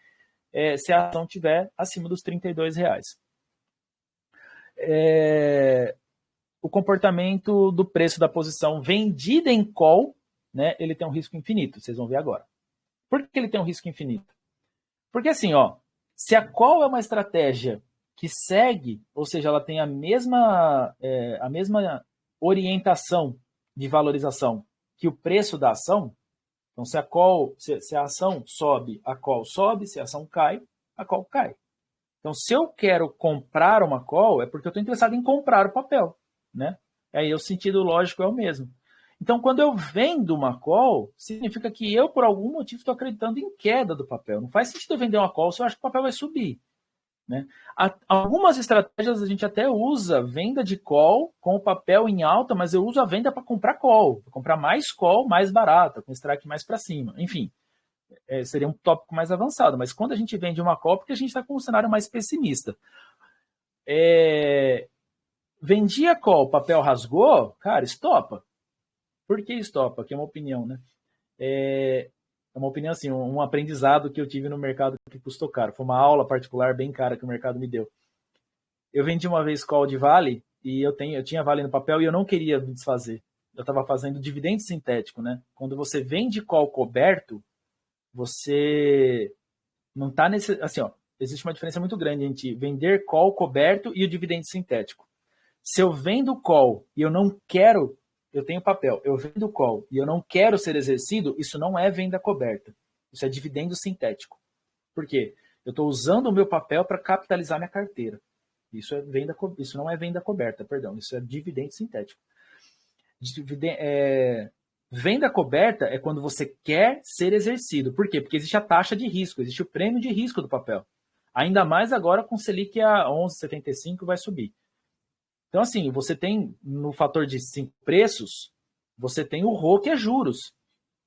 se a ação estiver acima dos R$32. O comportamento do preço da posição vendida em call, né, ele tem um risco infinito. Vocês vão ver agora. Por que ele tem um risco infinito? Porque assim, se a call é uma estratégia que segue, ou seja, ela tem a mesma orientação de valorização que o preço da ação, então se a ação sobe, a call sobe, se a ação cai, a call cai. Então, se eu quero comprar uma call, é porque eu estou interessado em comprar o papel, né? Aí o sentido lógico é o mesmo. Então, quando eu vendo uma call, significa que eu, por algum motivo, estou acreditando em queda do papel. Não faz sentido eu vender uma call se eu acho que o papel vai subir, né? Algumas estratégias a gente até usa venda de call com o papel em alta, mas eu uso a venda para comprar call, para comprar mais call mais barata, com strike mais para cima. Enfim, seria um tópico mais avançado. Mas quando a gente vende uma call, porque a gente está com um cenário mais pessimista. Vendi a call, papel rasgou, cara, estopa. Por que estopa? Que é uma opinião, né? É uma opinião assim, um aprendizado que eu tive no mercado que custou caro. Foi uma aula particular bem cara que o mercado me deu. Eu vendi uma vez call de Vale e eu tinha Vale no papel e eu não queria me desfazer. Eu estava fazendo dividendo sintético, né? Quando você vende call coberto, você não está nesse... Assim, existe uma diferença muito grande entre vender call coberto e o dividendo sintético. Se eu vendo call e eu não quero... Eu tenho papel, eu vendo call e eu não quero ser exercido, isso não é venda coberta. Isso é dividendo sintético. Por quê? Eu estou usando o meu papel para capitalizar minha carteira. Isso não é venda coberta, perdão. Isso é dividendo sintético. Venda coberta é quando você quer ser exercido. Por quê? Porque existe a taxa de risco, existe o prêmio de risco do papel. Ainda mais agora com o Selic a 11,75 vai subir. Então, assim, você tem no fator de 5 preços, você tem o RO, que é juros.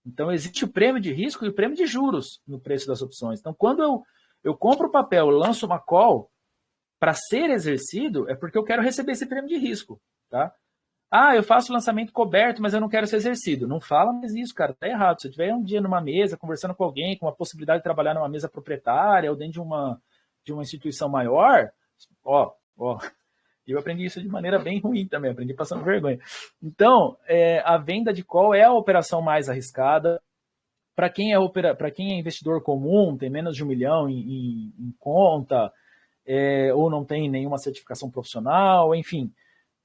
Então, existe o prêmio de risco e o prêmio de juros no preço das opções. Então, quando eu compro o papel, eu lanço uma call, para ser exercido, é porque eu quero receber esse prêmio de risco. Tá? Eu faço lançamento coberto, mas eu não quero ser exercido. Não fala mais isso, cara. Tá errado. Se eu estiver um dia numa mesa, conversando com alguém, com uma possibilidade de trabalhar numa mesa proprietária ou dentro de uma instituição maior, eu aprendi isso de maneira bem ruim também, aprendi passando vergonha. Então, a venda de call é a operação mais arriscada. Para quem é investidor comum, tem menos de 1 milhão em conta, ou não tem nenhuma certificação profissional, enfim.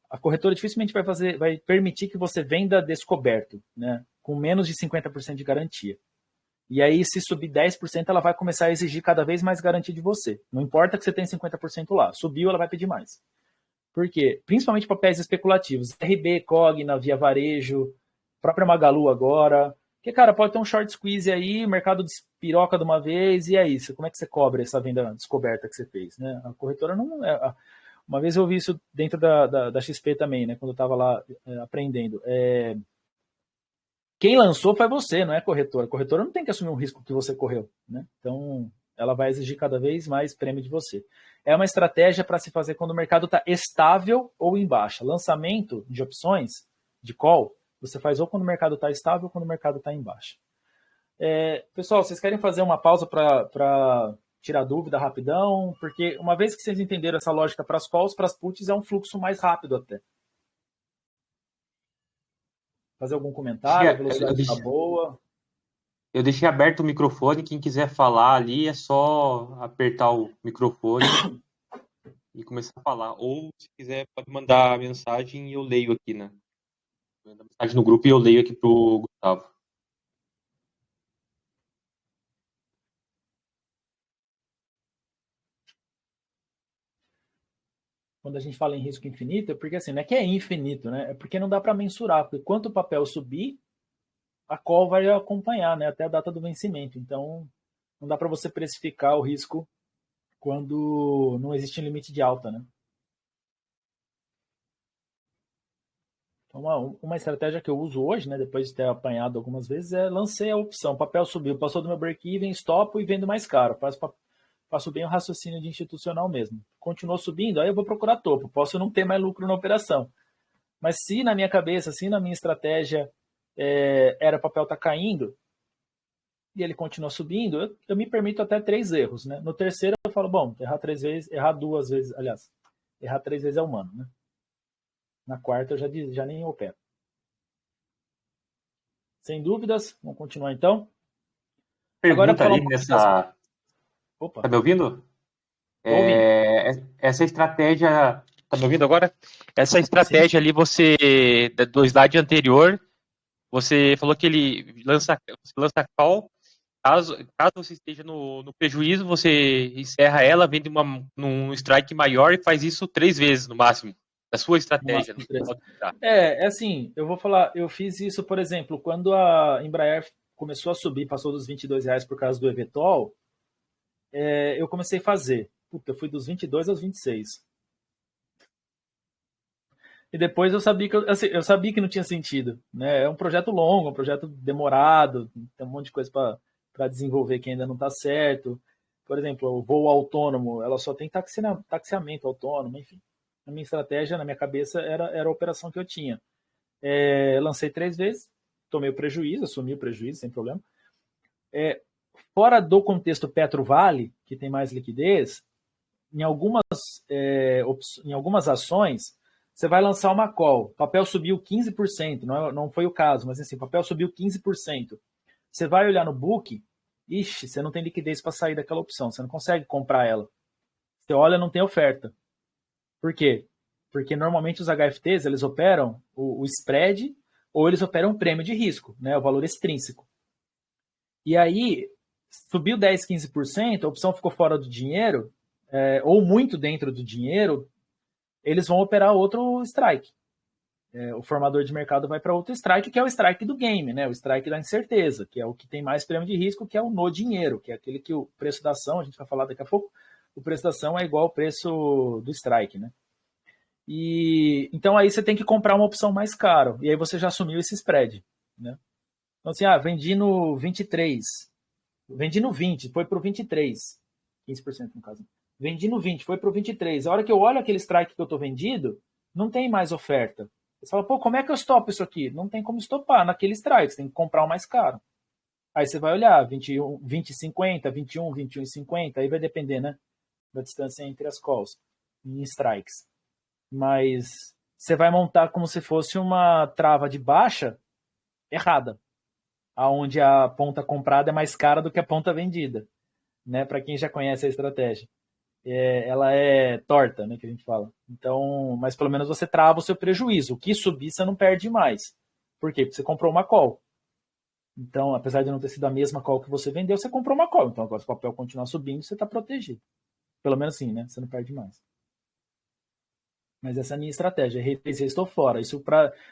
A corretora dificilmente vai permitir que você venda descoberto, né, com menos de 50% de garantia. E aí, se subir 10%, ela vai começar a exigir cada vez mais garantia de você. Não importa que você tenha 50% lá. Subiu, ela vai pedir mais. Por quê? Principalmente papéis especulativos. RB, Cogna, Via Varejo, própria Magalu agora. Porque, cara, pode ter um short squeeze aí, o mercado despiroca de uma vez, e é isso. Como é que você cobre essa venda descoberta que você fez, né? A corretora não... Uma vez eu vi isso dentro da XP também, né? Quando eu estava lá aprendendo. Quem lançou foi você, não é a corretora. A corretora não tem que assumir um risco que você correu, né? Então, ela vai exigir cada vez mais prêmio de você. É uma estratégia para se fazer quando o mercado está estável ou em baixa. Lançamento de opções, de call, você faz ou quando o mercado está estável ou quando o mercado está em baixa. Pessoal, vocês querem fazer uma pausa para tirar dúvida rapidão? Porque uma vez que vocês entenderam essa lógica para as calls, para as puts é um fluxo mais rápido até. Fazer algum comentário, a velocidade está boa. Eu deixei aberto o microfone, quem quiser falar ali é só apertar o microfone e começar a falar. Ou, se quiser, pode mandar a mensagem e eu leio aqui, né? Manda mensagem no grupo e eu leio aqui pro Gustavo. Quando a gente fala em risco infinito, é porque assim, não é que é infinito, né? É porque não dá para mensurar, porque quanto o papel subir, a call vai acompanhar, né? Até a data do vencimento. Então, não dá para você precificar o risco quando não existe um limite de alta, né? Então, uma estratégia que eu uso hoje, né, depois de ter apanhado algumas vezes, lancei a opção, o papel subiu, passou do meu break-even, stopo e vendo mais caro. Faço bem o raciocínio de institucional mesmo. Continuou subindo, aí eu vou procurar topo. Posso não ter mais lucro na operação. Mas se na minha cabeça, se na minha estratégia era o papel tá caindo e ele continua subindo, eu me permito até 3 erros, né? No terceiro eu falo, bom, errar 3 vezes, errar 2 vezes, aliás, errar 3 vezes é humano, né? Na quarta eu já nem opero. Sem dúvidas, vamos continuar então. Agora falar ali nessa... Opa. Tá me ouvindo? Essa estratégia... Tá me ouvindo agora? Essa estratégia ali, do slide anterior, você falou que ele lança call. Caso você esteja no prejuízo, você encerra ela, vende num strike maior e faz isso 3 vezes no máximo. Da sua estratégia. Assim, eu vou falar, eu fiz isso, por exemplo, quando a Embraer começou a subir, passou dos R$22 por causa do eVTOL, eu comecei a fazer. Eu fui dos 22 aos 26. E depois eu sabia que não tinha sentido, né? É um projeto longo, um projeto demorado, tem um monte de coisa para desenvolver que ainda não está certo. Por exemplo, o voo autônomo, ela só tem taxiamento autônomo, enfim. A minha estratégia, na minha cabeça, era a operação que eu tinha. Lancei 3 vezes, tomei o prejuízo, assumi o prejuízo, sem problema. Fora do contexto Petro-Vale, que tem mais liquidez, em algumas ações, você vai lançar uma call, papel subiu 15%, não foi o caso, mas assim, papel subiu 15%. Você vai olhar no book, você não tem liquidez para sair daquela opção, você não consegue comprar ela. Você olha, não tem oferta. Por quê? Porque normalmente os HFTs, eles operam o spread ou eles operam o prêmio de risco, né, o valor extrínseco. E aí, subiu 10, 15%, a opção ficou fora do dinheiro, ou muito dentro do dinheiro, eles vão operar outro strike. O formador de mercado vai para outro strike, que é o strike do game, né? O strike da incerteza, que é o que tem mais prêmio de risco, que é o no dinheiro, que é aquele que o preço da ação, a gente vai falar daqui a pouco, o preço da ação é igual ao preço do strike, né? E então aí você tem que comprar uma opção mais cara, e aí você já assumiu esse spread, né? Então assim, vendi no 23, vendi no 20, foi para o 23, 15% no caso. Vendi no 20, foi para o 23. A hora que eu olho aquele strike que eu estou vendido, não tem mais oferta. Você fala, pô, como é que eu estopo isso aqui? Não tem como estopar naquele strike, você tem que comprar o mais caro. Aí você vai olhar, 21, 20,50, 21, 21,50, aí vai depender, né, da distância entre as calls em strikes. Mas você vai montar como se fosse uma trava de baixa errada, aonde a ponta comprada é mais cara do que a ponta vendida, né, para quem já conhece a estratégia. ela é torta, né, que a gente fala. Então, mas pelo menos você trava o seu prejuízo. O que subir, você não perde mais. Por quê? Porque você comprou uma call. Então, apesar de não ter sido a mesma call que você vendeu, você comprou uma call. Então, agora se o papel continuar subindo, você está protegido. Pelo menos assim, né? Você não perde mais. Mas essa é a minha estratégia. Errei 3 vezes, estou fora.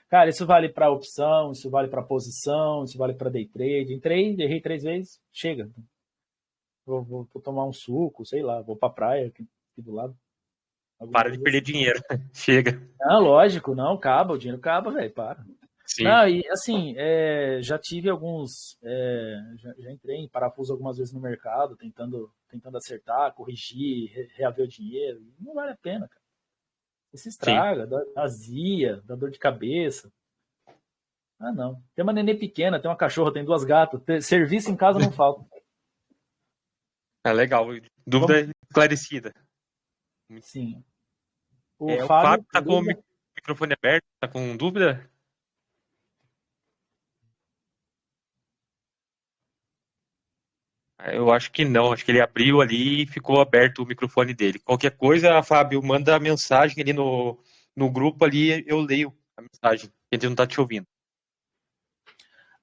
Cara, isso vale para opção, isso vale para posição, isso vale para day trade. Errei 3 vezes, chega. Vou tomar um suco, sei lá, vou pra praia aqui do lado. Para de perder dinheiro. Chega. Não, lógico, não, acaba, o dinheiro acaba, velho, para. Sim. Não, e assim, já tive alguns. Já entrei em parafuso algumas vezes no mercado, tentando acertar, corrigir, reaver o dinheiro. Não vale a pena, cara. Você se estraga, dá azia, dá dor de cabeça. Ah, não. Tem uma nenê pequena, tem uma cachorra, tem 2 gatas. Serviço em casa não falta. É legal. Dúvida esclarecida. Sim. O Fábio tá com o microfone aberto, tá com dúvida? Eu acho que não, acho que ele abriu ali e ficou aberto o microfone dele. Qualquer coisa, Fábio, manda a mensagem ali no grupo ali, eu leio a mensagem, a gente não tá te ouvindo.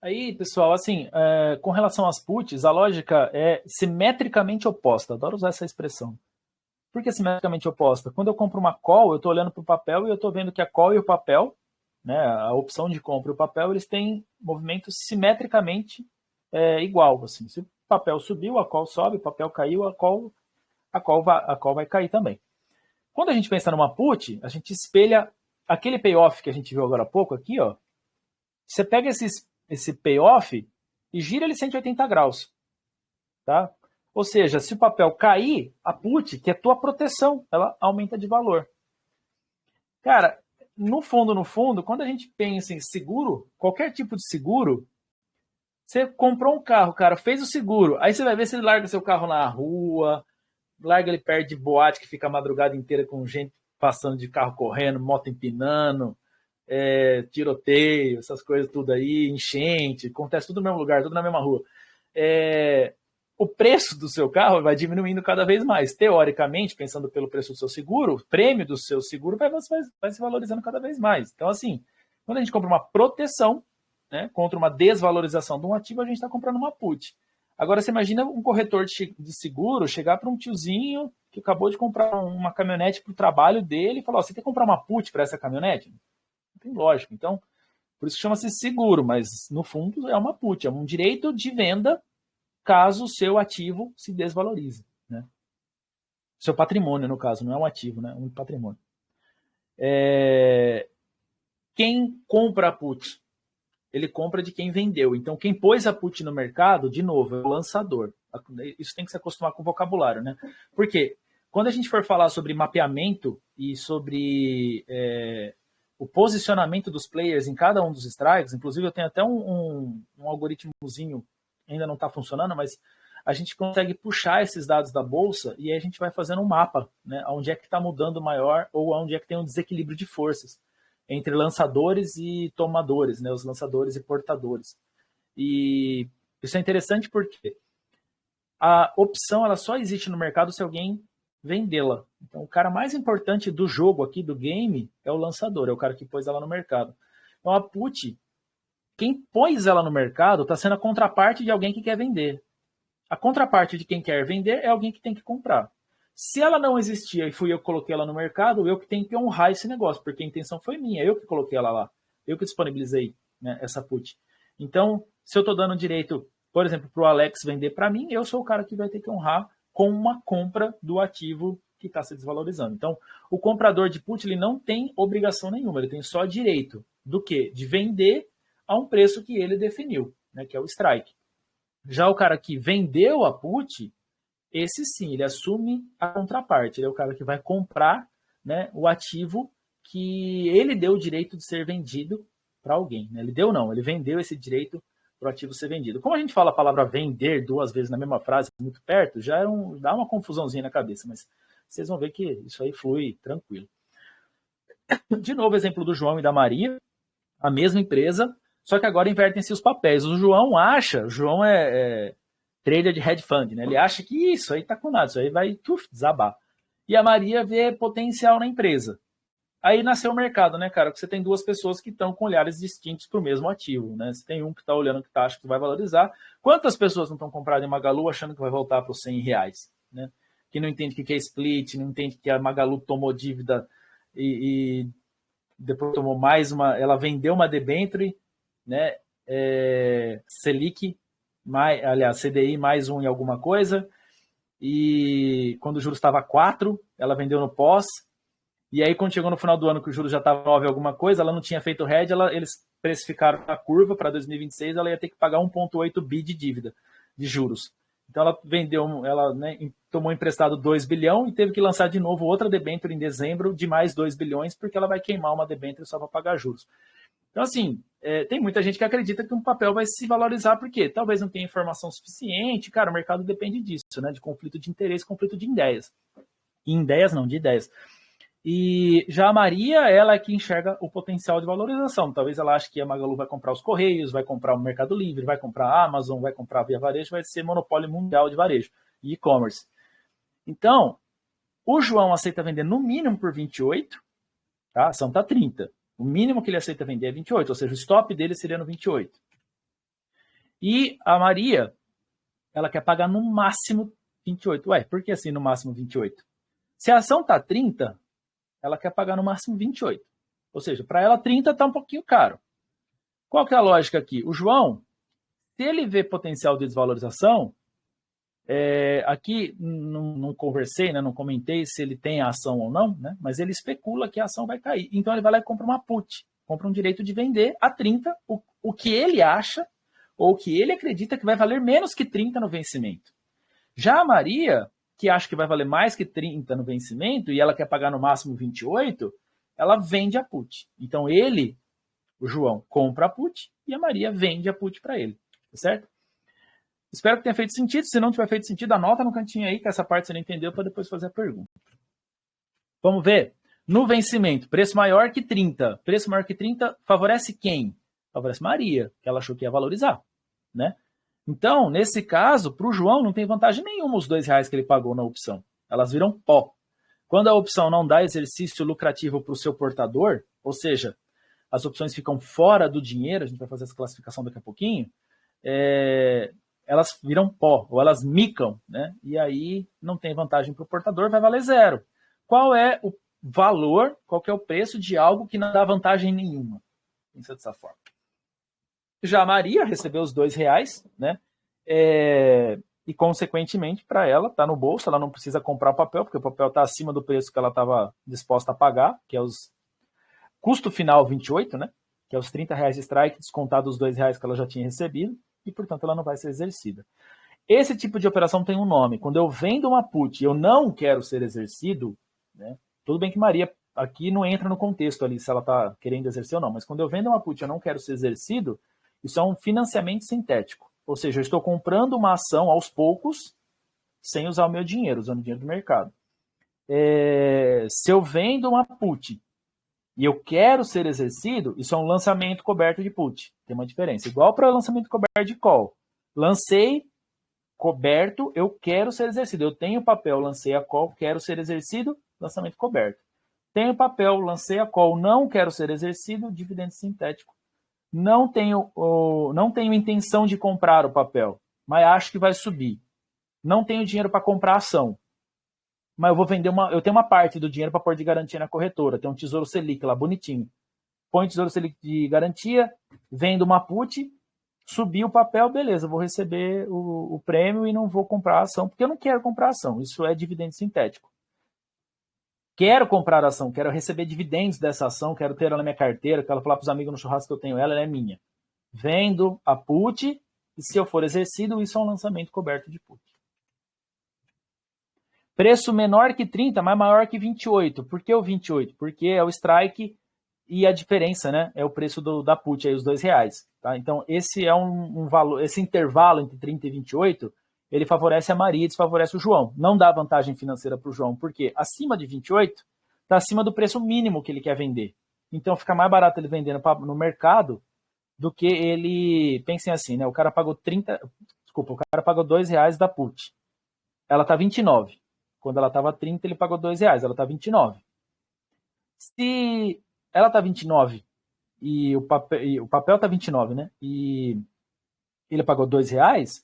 Aí, pessoal, assim, com relação às puts, a lógica é simetricamente oposta. Adoro usar essa expressão. Por que simetricamente oposta? Quando eu compro uma call, eu estou olhando para o papel e eu estou vendo que a call e o papel, né, a opção de compra e o papel, eles têm movimento simetricamente igual. Assim. Se o papel subiu, a call sobe, o papel caiu, a call vai cair também. Quando a gente pensa numa put, a gente espelha aquele payoff que a gente viu agora há pouco aqui, ó. Você pega esse payoff e gira ele 180 graus. Tá? Ou seja, se o papel cair, a put, que é tua proteção, ela aumenta de valor. Cara, no fundo, quando a gente pensa em seguro, qualquer tipo de seguro, você comprou um carro, cara, fez o seguro, aí você vai ver se ele larga seu carro na rua, larga ele perto de boate que fica a madrugada inteira com gente passando de carro correndo, moto empinando, tiroteio, essas coisas tudo aí, enchente, acontece tudo no mesmo lugar, tudo na mesma rua. O preço do seu carro vai diminuindo cada vez mais. Teoricamente, pensando pelo preço do seu seguro, o prêmio do seu seguro vai se valorizando cada vez mais. Então, assim, quando a gente compra uma proteção, né, contra uma desvalorização de um ativo, a gente está comprando uma put. Agora, você imagina um corretor de seguro chegar para um tiozinho que acabou de comprar uma caminhonete para o trabalho dele e falar, você quer comprar uma put para essa caminhonete? Não tem lógica. Então, por isso chama-se seguro, mas no fundo é uma put, é um direito de venda caso o seu ativo se desvalorize. Né? Seu patrimônio, no caso, não é um ativo, né? É um patrimônio. Quem compra a put? Ele compra de quem vendeu. Então, quem pôs a put no mercado, de novo, é o lançador. Isso tem que se acostumar com o vocabulário. Né? Por quê? Quando a gente for falar sobre mapeamento e sobre o posicionamento dos players em cada um dos strikes, inclusive eu tenho até um algoritmozinho, ainda não está funcionando, mas a gente consegue puxar esses dados da bolsa e aí a gente vai fazendo um mapa, né, onde é que está mudando maior ou onde é que tem um desequilíbrio de forças entre lançadores e tomadores, né, os lançadores e portadores. E isso é interessante porque a opção ela só existe no mercado se alguém vendê-la. Então, o cara mais importante do jogo aqui, do game, é o lançador, é o cara que pôs ela no mercado. Então, a put, quem pôs ela no mercado está sendo a contraparte de alguém que quer vender. A contraparte de quem quer vender é alguém que tem que comprar. Se ela não existia e fui eu que coloquei ela no mercado, eu que tenho que honrar esse negócio, porque a intenção foi minha, eu que coloquei ela lá, eu que disponibilizei, né, essa put. Então, se eu estou dando direito, por exemplo, para o Alex vender para mim, eu sou o cara que vai ter que honrar com uma compra do ativo que está se desvalorizando. Então, o comprador de put ele não tem obrigação nenhuma, ele tem só direito do quê? De vender a um preço que ele definiu, né, que é o strike. Já o cara que vendeu a put, esse sim, ele assume a contraparte. Ele é o cara que vai comprar, né, o ativo que ele deu o direito de ser vendido para alguém. Né? Ele vendeu esse direito para o ativo ser vendido. Como a gente fala a palavra vender 2 vezes na mesma frase, muito perto, já dá uma confusãozinha na cabeça, mas vocês vão ver que isso aí flui tranquilo. De novo, exemplo do João e da Maria, a mesma empresa, só que agora invertem-se os papéis. O João é trader de hedge fund, né? Ele acha que isso aí tá com nada, isso aí vai desabar. e a Maria vê potencial na empresa. Aí nasceu o mercado, né, cara? Porque você tem duas pessoas que estão com olhares distintos para o mesmo ativo, né? Você tem um que está olhando que acha que vai valorizar. Quantas pessoas não estão comprando em Magalu achando que vai voltar para os R$100, né? Que não entende o que é split, não entende que a Magalu tomou dívida e depois tomou mais uma... Ela vendeu uma debenture, né? Selic, aliás, CDI mais um em alguma coisa, e quando o juros estava 4, ela vendeu no pós, e aí quando chegou no final do ano que o juros já estava 9 alguma coisa, ela não tinha feito hedge, eles precificaram a curva para 2026, ela ia ter que pagar 1,8 bi de dívida, de juros. Então ela vendeu, ela, né, tomou emprestado 2 bilhões e teve que lançar de novo outra debênture em dezembro de mais 2 bilhões, porque ela vai queimar uma debênture só para pagar juros. Então, assim, tem muita gente que acredita que um papel vai se valorizar, porque talvez não tenha informação suficiente. Cara, o mercado depende disso, né? De conflito de interesse, conflito de ideias. De ideias. E já a Maria, ela é que enxerga o potencial de valorização. Talvez ela ache que a Magalu vai comprar os Correios, vai comprar o Mercado Livre, vai comprar a Amazon, vai comprar a Via Varejo, vai ser monopólio mundial de varejo e e-commerce. Então, o João aceita vender no mínimo por 28, tá? A ação está 30. O mínimo que ele aceita vender é 28, ou seja, o stop dele seria no 28. E a Maria, ela quer pagar no máximo 28. Ué, por que assim no máximo 28? Se a ação está 30, ela quer pagar no máximo 28. Ou seja, para ela 30 está um pouquinho caro. Qual que é a lógica aqui? O João, se ele vê potencial de desvalorização, aqui não conversei, né, não comentei se ele tem a ação ou não, né, mas ele especula que a ação vai cair. Então ele vai lá e compra uma put, compra um direito de vender a 30 o que ele acha ou o que ele acredita que vai valer menos que 30 no vencimento. Já a Maria, que acha que vai valer mais que 30 no vencimento e ela quer pagar no máximo 28, ela vende a put. Então ele, o João, compra a put e a Maria vende a put para ele, tá certo? Espero que tenha feito sentido. Se não tiver feito sentido, anota no cantinho aí, que essa parte você não entendeu, para depois fazer a pergunta. Vamos ver. No vencimento, preço maior que 30. Preço maior que 30 favorece quem? Favorece Maria, que ela achou que ia valorizar, né? Então, nesse caso, para o João não tem vantagem nenhuma os R$2 que ele pagou na opção. Elas viram pó. Quando a opção não dá exercício lucrativo para o seu portador, ou seja, as opções ficam fora do dinheiro, a gente vai fazer essa classificação daqui a pouquinho, elas viram pó, ou elas micam, né? E aí não tem vantagem para o portador, vai valer 0. Qual é o valor, qual que é o preço de algo que não dá vantagem nenhuma? Pensa dessa forma. Já a Maria recebeu os R$2, né? E, consequentemente, para ela, está no bolso, ela não precisa comprar papel, porque o papel está acima do preço que ela estava disposta a pagar, que é os custo final 28, né? Que é os R$30 de strike, descontado os R$2 que ela já tinha recebido, e, portanto, ela não vai ser exercida. Esse tipo de operação tem um nome. Quando eu vendo uma put e eu não quero ser exercido, né? Tudo bem que Maria aqui não entra no contexto ali, se ela está querendo exercer ou não, mas quando eu vendo uma put e eu não quero ser exercido, isso é um financiamento sintético. Ou seja, eu estou comprando uma ação aos poucos, sem usar o meu dinheiro, usando o dinheiro do mercado. Se eu vendo uma put e eu quero ser exercido, isso é um lançamento coberto de put. Tem uma diferença. Igual para o lançamento coberto de call. Lancei, coberto, eu quero ser exercido. Eu tenho papel, lancei a call, quero ser exercido, lançamento coberto. Tenho papel, lancei a call, não quero ser exercido, dividendo sintético. Não tenho intenção de comprar o papel, mas acho que vai subir. Não tenho dinheiro para comprar a ação, mas eu vou vender eu tenho uma parte do dinheiro para pôr de garantia na corretora. Tem um Tesouro Selic lá, bonitinho. Põe o Tesouro Selic de garantia, vendo uma put, subiu o papel, beleza, vou receber o prêmio e não vou comprar a ação, porque eu não quero comprar a ação. Isso é dividendo sintético. Quero comprar a ação, quero receber dividendos dessa ação, quero ter ela na minha carteira, quero falar para os amigos no churrasco que eu tenho ela é minha. Vendo a put, e se eu for exercido, isso é um lançamento coberto de put. Preço menor que 30, mas maior que 28. Por que o 28? Porque é o strike e a diferença, né? É o preço da put, aí, os R$2. Tá? Então, esse é um valor, esse intervalo entre 30 e 28, ele favorece a Maria e desfavorece o João. Não dá vantagem financeira para o João, porque acima de 28 está acima do preço mínimo que ele quer vender. Então fica mais barato ele vendendo no mercado do que ele... Pensem assim, né? O cara pagou R$2 da put. Ela está 29. Quando ela estava 30, ele pagou R$2, ela está 29. Se ela está 29 e o papel está 29, né? E ele pagou R$2,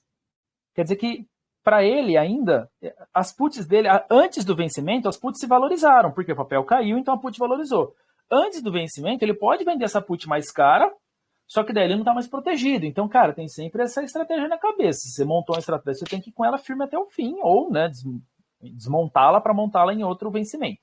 quer dizer que para ele ainda, as puts dele, antes do vencimento, as puts se valorizaram, porque o papel caiu, então a put valorizou. Antes do vencimento, ele pode vender essa put mais cara, só que daí ele não está mais protegido. Então, cara, tem sempre essa estratégia na cabeça. Se você montou uma estratégia, você tem que ir com ela firme até o fim, ou, né, desmontá-la para montá-la em outro vencimento.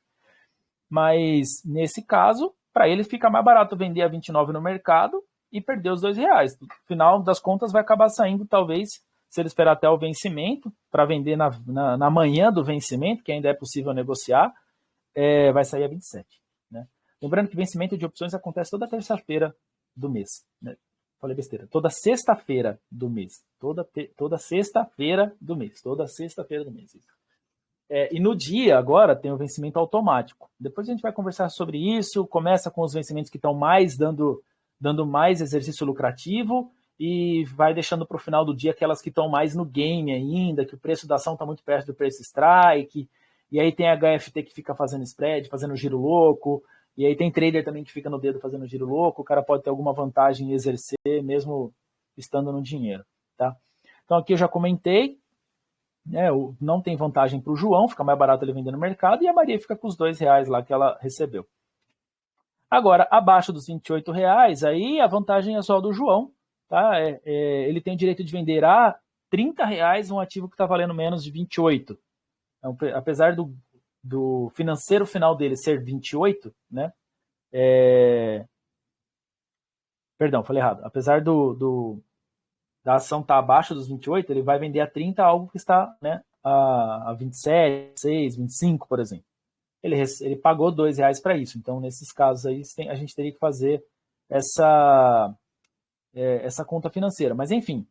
Mas, nesse caso, para ele fica mais barato vender a 29 no mercado e perder os R$2. No final das contas, vai acabar saindo, talvez, se ele esperar até o vencimento, para vender na manhã do vencimento, que ainda é possível negociar, vai sair a 27. Né? Lembrando que vencimento de opções acontece toda terça-feira do mês. Né? Falei besteira. Toda sexta-feira do mês. Toda sexta-feira do mês. Toda sexta-feira do mês. E no dia, agora, tem o vencimento automático. Depois a gente vai conversar sobre isso. Começa com os vencimentos que estão mais dando mais exercício lucrativo e vai deixando para o final do dia aquelas que estão mais no game ainda, que o preço da ação está muito perto do preço strike, e aí tem a HFT que fica fazendo spread, fazendo giro louco, e aí tem trader também que fica no dedo fazendo giro louco, o cara pode ter alguma vantagem em exercer, mesmo estando no dinheiro. Tá? Então aqui eu já comentei, né, não tem vantagem para o João, fica mais barato ele vender no mercado, e a Maria fica com os R$2 lá que ela recebeu. Agora, abaixo dos R$28, aí a vantagem é só do João. Tá? Ele tem o direito de vender a R$30 um ativo que está valendo menos de 28. Então, apesar do financeiro final dele ser 28, né? Perdão, falei errado. Apesar da ação estar abaixo dos 28, ele vai vender a 30 algo que está, né, a 27, 26, 25, por exemplo. Ele pagou R$2 para isso. Então, nesses casos aí, a gente teria que fazer essa conta financeira. Mas, enfim,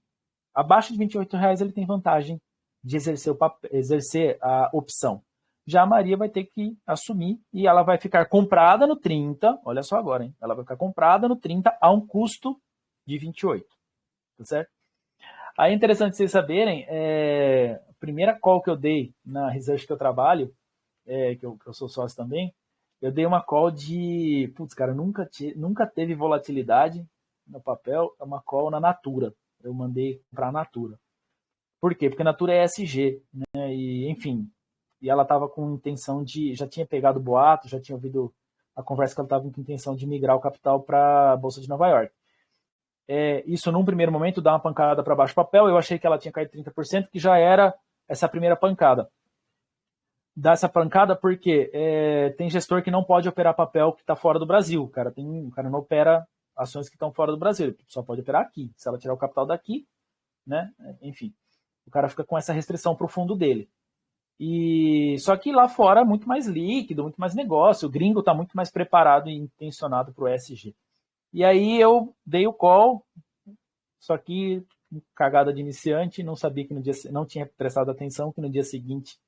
abaixo de R$28 ele tem vantagem de exercer a opção. Já a Maria vai ter que assumir e ela vai ficar comprada no 30, olha só agora, hein? Ela vai ficar comprada no 30 a um custo de 28, tá certo? Aí é interessante vocês saberem, a primeira call que eu dei na research que eu trabalho, que eu sou sócio também, eu dei uma call de, cara, nunca teve volatilidade no papel, é uma call na Natura. Eu mandei comprar a Natura. Por quê? Porque a Natura é ESG, né? E, enfim, e ela estava com intenção já tinha pegado o boato, já tinha ouvido a conversa que ela estava com intenção de migrar o capital para a Bolsa de Nova York. Isso, num primeiro momento, dá uma pancada para baixo do papel. Eu achei que ela tinha caído 30%, que já era essa primeira pancada. Dá essa pancada porque tem gestor que não pode operar papel que está fora do Brasil. O cara não opera ações que estão fora do Brasil, ele só pode operar aqui. Se ela tirar o capital daqui, né? Enfim, o cara fica com essa restrição para o fundo dele. Só que lá fora é muito mais líquido, muito mais negócio. O gringo está muito mais preparado e intencionado para o ESG. E aí eu dei o call, só que cagada de iniciante, não sabia que no dia, não tinha prestado atenção que no dia seguinte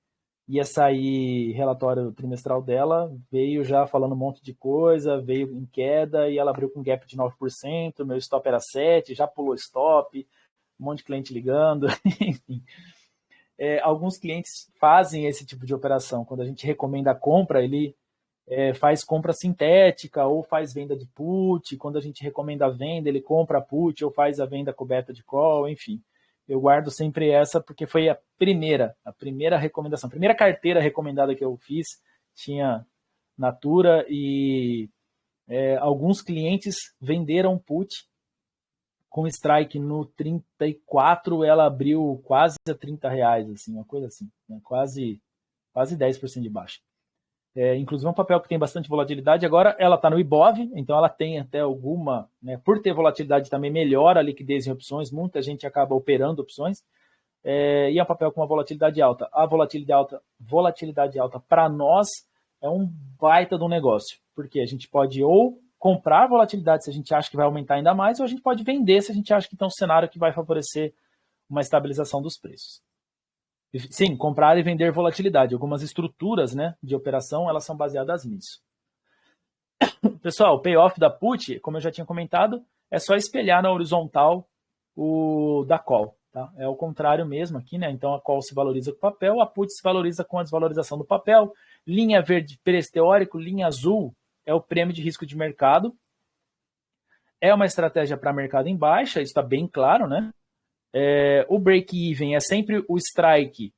ia sair relatório trimestral dela, veio já falando um monte de coisa, veio em queda e ela abriu com um gap de 9%, meu stop era 7%, já pulou stop, um monte de cliente ligando, enfim. Alguns clientes fazem esse tipo de operação. Quando a gente recomenda a compra, ele faz compra sintética ou faz venda de put. Quando a gente recomenda a venda, ele compra a put ou faz a venda coberta de call, enfim. Eu guardo sempre essa porque foi a primeira recomendação. A primeira carteira recomendada que eu fiz tinha Natura e alguns clientes venderam put com strike no 34, ela abriu quase a R$30, assim, uma coisa assim, né? quase 10% de baixa. Inclusive é um papel que tem bastante volatilidade. Agora ela está no Ibov, então ela tem até alguma, né, por ter volatilidade também melhora a liquidez em opções, muita gente acaba operando opções, e é um papel com uma volatilidade alta. A volatilidade alta para nós é um baita de um negócio, porque a gente pode ou comprar volatilidade se a gente acha que vai aumentar ainda mais, ou a gente pode vender se a gente acha que tem um cenário que vai favorecer uma estabilização dos preços. Sim, comprar e vender volatilidade. Algumas estruturas, né, de operação, elas são baseadas nisso. Pessoal, o payoff da put, como eu já tinha comentado, é só espelhar na horizontal o da call. Tá? É o contrário mesmo aqui, né? Então a call se valoriza com o papel, a put se valoriza com a desvalorização do papel. Linha verde, preço teórico, linha azul é o prêmio de risco de mercado. É uma estratégia para mercado em baixa, isso está bem claro, né? O break-even é sempre o strike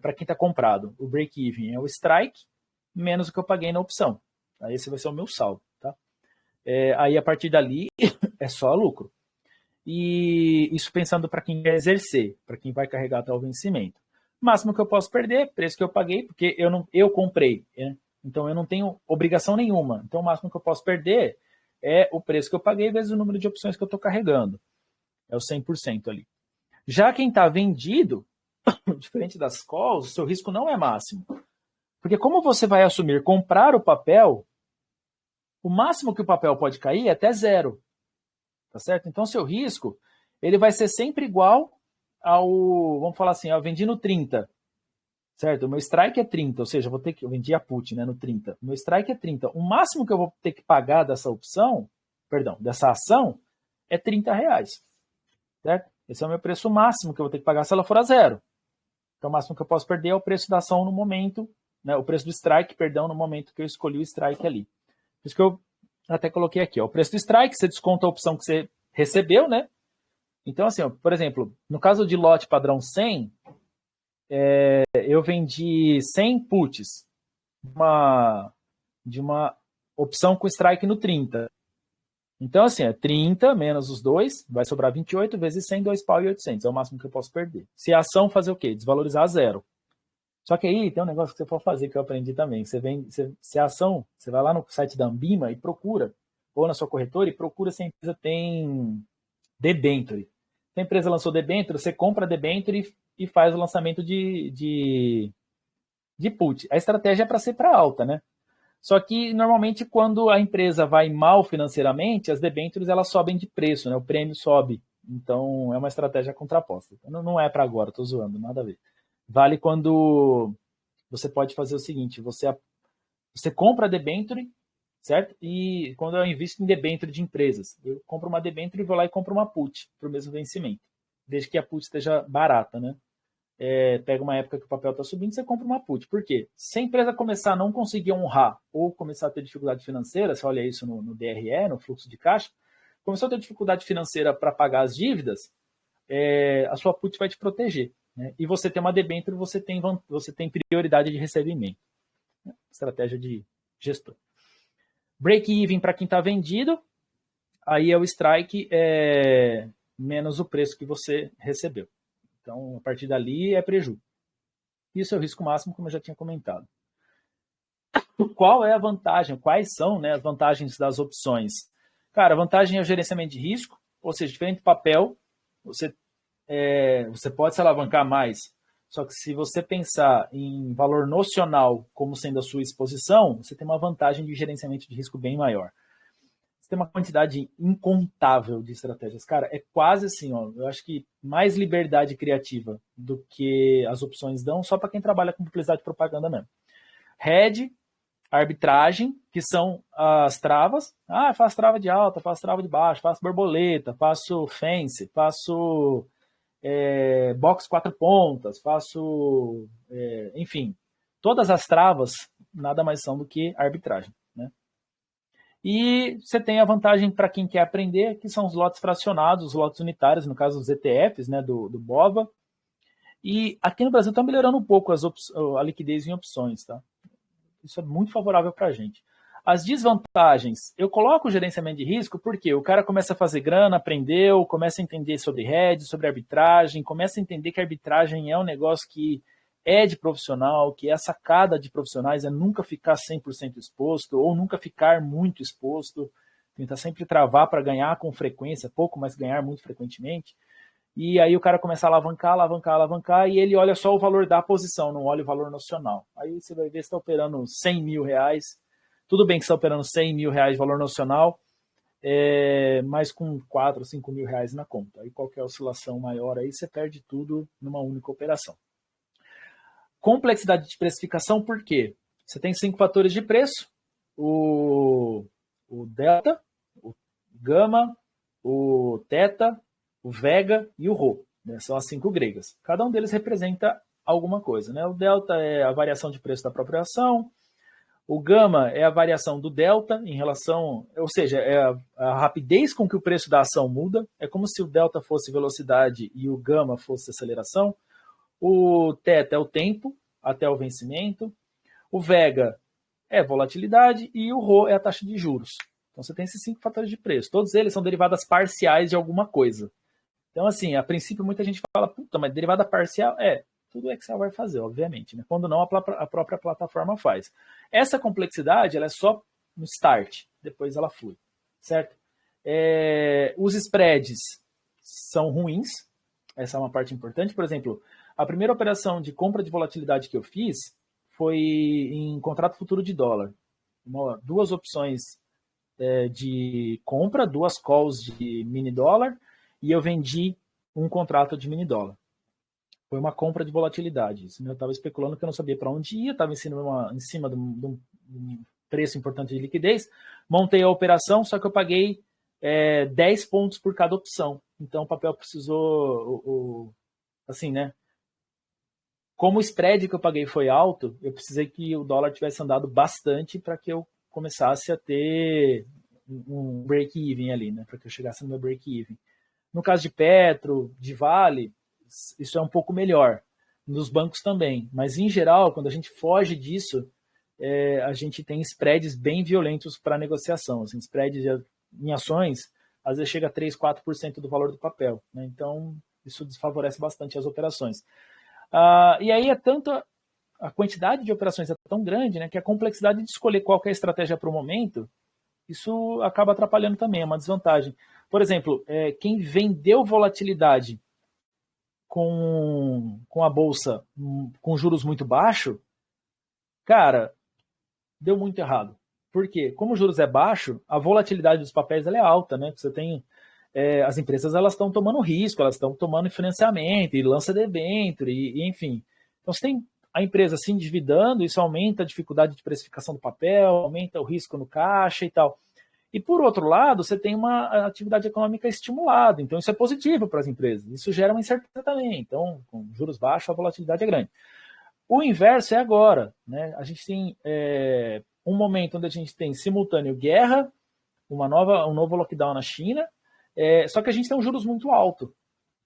para quem está comprado. O break-even é o strike menos o que eu paguei na opção. Aí esse vai ser o meu saldo. Tá? Aí a partir dali é só lucro. E isso pensando para quem quer exercer, para quem vai carregar até o vencimento. O máximo que eu posso perder, preço que eu paguei, porque eu comprei, né? Então eu não tenho obrigação nenhuma. Então o máximo que eu posso perder é o preço que eu paguei vezes o número de opções que eu estou carregando. É o 100% ali. Já quem está vendido, diferente das calls, o seu risco não é máximo. Porque como você vai assumir comprar o papel, o máximo que o papel pode cair é até 0. Tá certo? Então, seu risco ele vai ser sempre igual ao, vamos falar assim, eu vendi no 30, certo? O meu strike é 30, ou seja, eu vendi a put, né, no 30. O meu strike é 30. O máximo que eu vou ter que pagar dessa opção, dessa ação, é R$30, certo? Esse é o meu preço máximo que eu vou ter que pagar se ela for a 0. Então, o máximo que eu posso perder é o preço da ação no momento, né, o preço do strike, no momento que eu escolhi o strike ali. Por isso que eu até coloquei aqui, ó, o preço do strike, você desconta a opção que você recebeu, né? Então, assim, ó, por exemplo, no caso de lote padrão 100, eu vendi 100 puts de uma opção com strike no 30. Então, assim, 30 menos os dois, vai sobrar 28 vezes 100, 2 pau e 800. É o máximo que eu posso perder. Se a ação fazer o quê? Desvalorizar a 0. Só que aí tem um negócio que você pode fazer que eu aprendi também. Se a ação, você vai lá no site da Ambima e procura, ou na sua corretora, e procura se a empresa tem debênture. Se a empresa lançou debênture, você compra debênture e faz o lançamento de put. A estratégia é para ser para alta, né? Só que, normalmente, quando a empresa vai mal financeiramente, as debêntures elas sobem de preço, né? O prêmio sobe. Então, é uma estratégia contraposta. Não é para agora, estou zoando, nada a ver. Vale quando você pode fazer o seguinte, você compra a debênture, certo? E quando eu invisto em debênture de empresas, eu compro uma debênture e vou lá e compro uma put para o mesmo vencimento. Desde que a put esteja barata, né? Pega uma época que o papel está subindo, você compra uma put. Por quê? Se a empresa começar a não conseguir honrar ou começar a ter dificuldade financeira, você olha isso no DRE, no fluxo de caixa, começou a ter dificuldade financeira para pagar as dívidas, a sua put vai te proteger. Né? E você tem uma debênture, você tem prioridade de recebimento. Estratégia de gestor. Break-even para quem está vendido, aí é o strike menos o preço que você recebeu. Então, a partir dali é prejuízo. Isso é o risco máximo, como eu já tinha comentado. Qual é a vantagem? Quais são, né, as vantagens das opções? Cara, a vantagem é o gerenciamento de risco, ou seja, diferente do papel, você pode se alavancar mais. Só que se você pensar em valor nocional como sendo a sua exposição, você tem uma vantagem de gerenciamento de risco bem maior. Você tem uma quantidade incontável de estratégias. Cara, é quase assim, ó, eu acho que mais liberdade criativa do que as opções dão, só para quem trabalha com publicidade e propaganda mesmo. Hedge, arbitragem, que são as travas. Faço trava de alta, faço trava de baixo, faço borboleta, faço fence, faço box 4 pontas, faço, enfim, todas as travas nada mais são do que arbitragem. Né? E você tem a vantagem para quem quer aprender, que são os lotes fracionados, os lotes unitários, no caso os ETFs, né, do BOVA. E aqui no Brasil está melhorando um pouco a liquidez em opções. Tá? Isso é muito favorável para a gente. As desvantagens, eu coloco o gerenciamento de risco porque o cara começa a fazer grana, aprendeu, começa a entender sobre hedge, sobre arbitragem, começa a entender que a arbitragem é um negócio que é de profissional, que a sacada de profissionais é nunca ficar 100% exposto ou nunca ficar muito exposto, tentar sempre travar para ganhar com frequência, pouco, mas ganhar muito frequentemente. E aí o cara começa a alavancar, e ele olha só o valor da posição, não olha o valor nocional. Aí você vai ver se está operando 100 mil reais. Tudo bem que você está operando 100 mil reais de valor nocional, mas com 4 ou 5 mil reais na conta. Aí qualquer oscilação maior, aí você perde tudo numa única operação. Complexidade de precificação, por quê? Você tem 5 fatores de preço, o delta, o gama, o teta, o vega e o rho. né? São as 5 gregas. Cada um deles representa alguma coisa, né? O delta é a variação de preço da própria ação, o gama é a variação do delta em relação, ou seja, é a rapidez com que o preço da ação muda, é como se o delta fosse velocidade e o gama fosse aceleração. O θ é o tempo até o vencimento, o vega é volatilidade e o ρ é a taxa de juros. Então você tem esses 5 fatores de preço. Todos eles são derivadas parciais de alguma coisa. Então, assim, a princípio muita gente fala, puta, mas derivada parcial tudo o Excel vai fazer, obviamente, né? Quando não, a própria plataforma faz. Essa complexidade, ela é só no start, depois ela flui, certo? Os spreads são ruins, essa é uma parte importante. Por exemplo, a primeira operação de compra de volatilidade que eu fiz foi em contrato futuro de dólar. 2 opções de compra, 2 calls de mini dólar, e eu vendi um contrato de mini dólar. Foi uma compra de volatilidade. Eu estava especulando que eu não sabia para onde ia, estava em cima de um preço importante de liquidez, montei a operação, só que eu paguei 10 pontos por cada opção. Então o papel precisou, assim, né? Como o spread que eu paguei foi alto, eu precisei que o dólar tivesse andado bastante para que eu começasse a ter um break-even ali, né? Para que eu chegasse no meu break-even. No caso de Petro, de Vale, isso é um pouco melhor. Nos bancos também. Mas, em geral, quando a gente foge disso, a gente tem spreads bem violentos para negociação. Assim, spreads em ações, às vezes chega a 3%, 4% do valor do papel, né? Então, isso desfavorece bastante as operações. E aí a quantidade de operações é tão grande, né, que a complexidade de escolher qual que é a estratégia para o momento, isso acaba atrapalhando também, é uma desvantagem. Por exemplo, quem vendeu volatilidade com a bolsa com juros muito baixo, cara, deu muito errado. Por quê? Como os juros é baixo, a volatilidade dos papéis ela é alta, né? Você tem as empresas, elas estão tomando risco, elas estão tomando financiamento e lança debênture e enfim. Então você tem a empresa se endividando, isso aumenta a dificuldade de precificação do papel, aumenta o risco no caixa e tal. E, por outro lado, você tem uma atividade econômica estimulada. Então, isso é positivo para as empresas. Isso gera uma incerteza também. Então, com juros baixos, a volatilidade é grande. O inverso é agora, né? A gente tem um momento onde a gente tem simultâneo guerra, um novo lockdown na China, só que a gente tem um juros muito alto.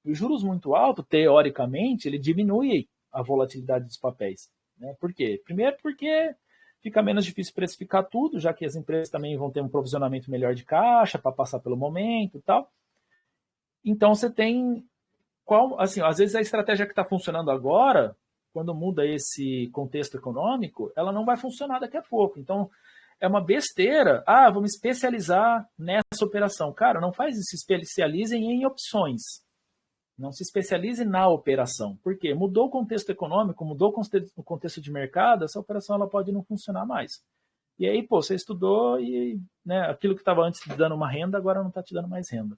E o juros muito alto, teoricamente, ele diminui a volatilidade dos papéis, né? Por quê? Primeiro porque fica menos difícil precificar tudo, já que as empresas também vão ter um provisionamento melhor de caixa para passar pelo momento e tal. Então você tem assim, às vezes a estratégia que está funcionando agora, quando muda esse contexto econômico, ela não vai funcionar daqui a pouco. Então é uma besteira. Vou me especializar nessa operação. Cara, não faz isso, se especializem em opções. Não se especialize na operação. Por quê? Mudou o contexto econômico, mudou o contexto de mercado, essa operação ela pode não funcionar mais. E aí, você estudou e, né, aquilo que estava antes te dando uma renda, agora não está te dando mais renda.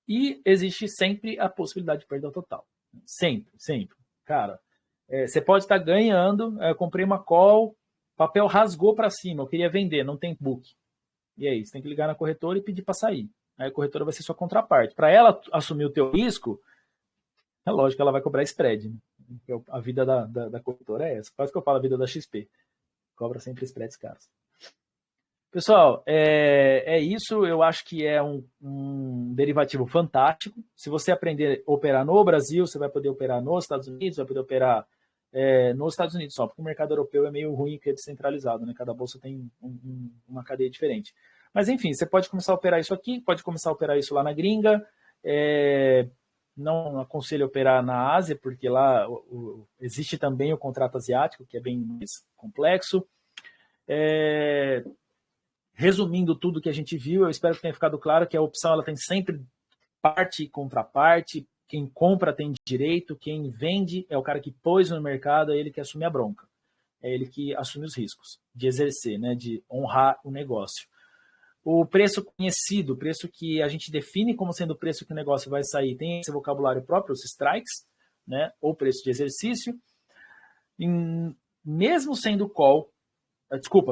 E existe sempre a possibilidade de perda total. Sempre, sempre. Cara, você pode estar ganhando, eu comprei uma call, papel rasgou para cima, eu queria vender, não tem book. E aí, você tem que ligar na corretora e pedir para sair. Aí a corretora vai ser sua contraparte. Para ela assumir o teu risco, é lógico que ela vai cobrar spread. Né? A vida da corretora é essa. Quase que eu falo a vida da XP. Cobra sempre spreads caros. Pessoal, é isso. Eu acho que é um derivativo fantástico. Se você aprender a operar no Brasil, você vai poder operar nos Estados Unidos, vai poder operar nos Estados Unidos só, porque o mercado europeu é meio ruim, que é descentralizado, né? Cada bolsa tem uma cadeia diferente. Mas, enfim, você pode começar a operar isso aqui, pode começar a operar isso lá na gringa. Não aconselho a operar na Ásia, porque lá existe também o contrato asiático, que é bem mais complexo. Resumindo tudo que a gente viu, eu espero que tenha ficado claro que a opção ela tem sempre parte e contraparte. Quem compra tem direito, quem vende é o cara que pôs no mercado, é ele que assume a bronca. É ele que assume os riscos de exercer, né, de honrar o negócio. O preço conhecido, o preço que a gente define como sendo o preço que o negócio vai sair, tem esse vocabulário próprio, os strikes, né, ou preço de exercício. Mesmo sendo call,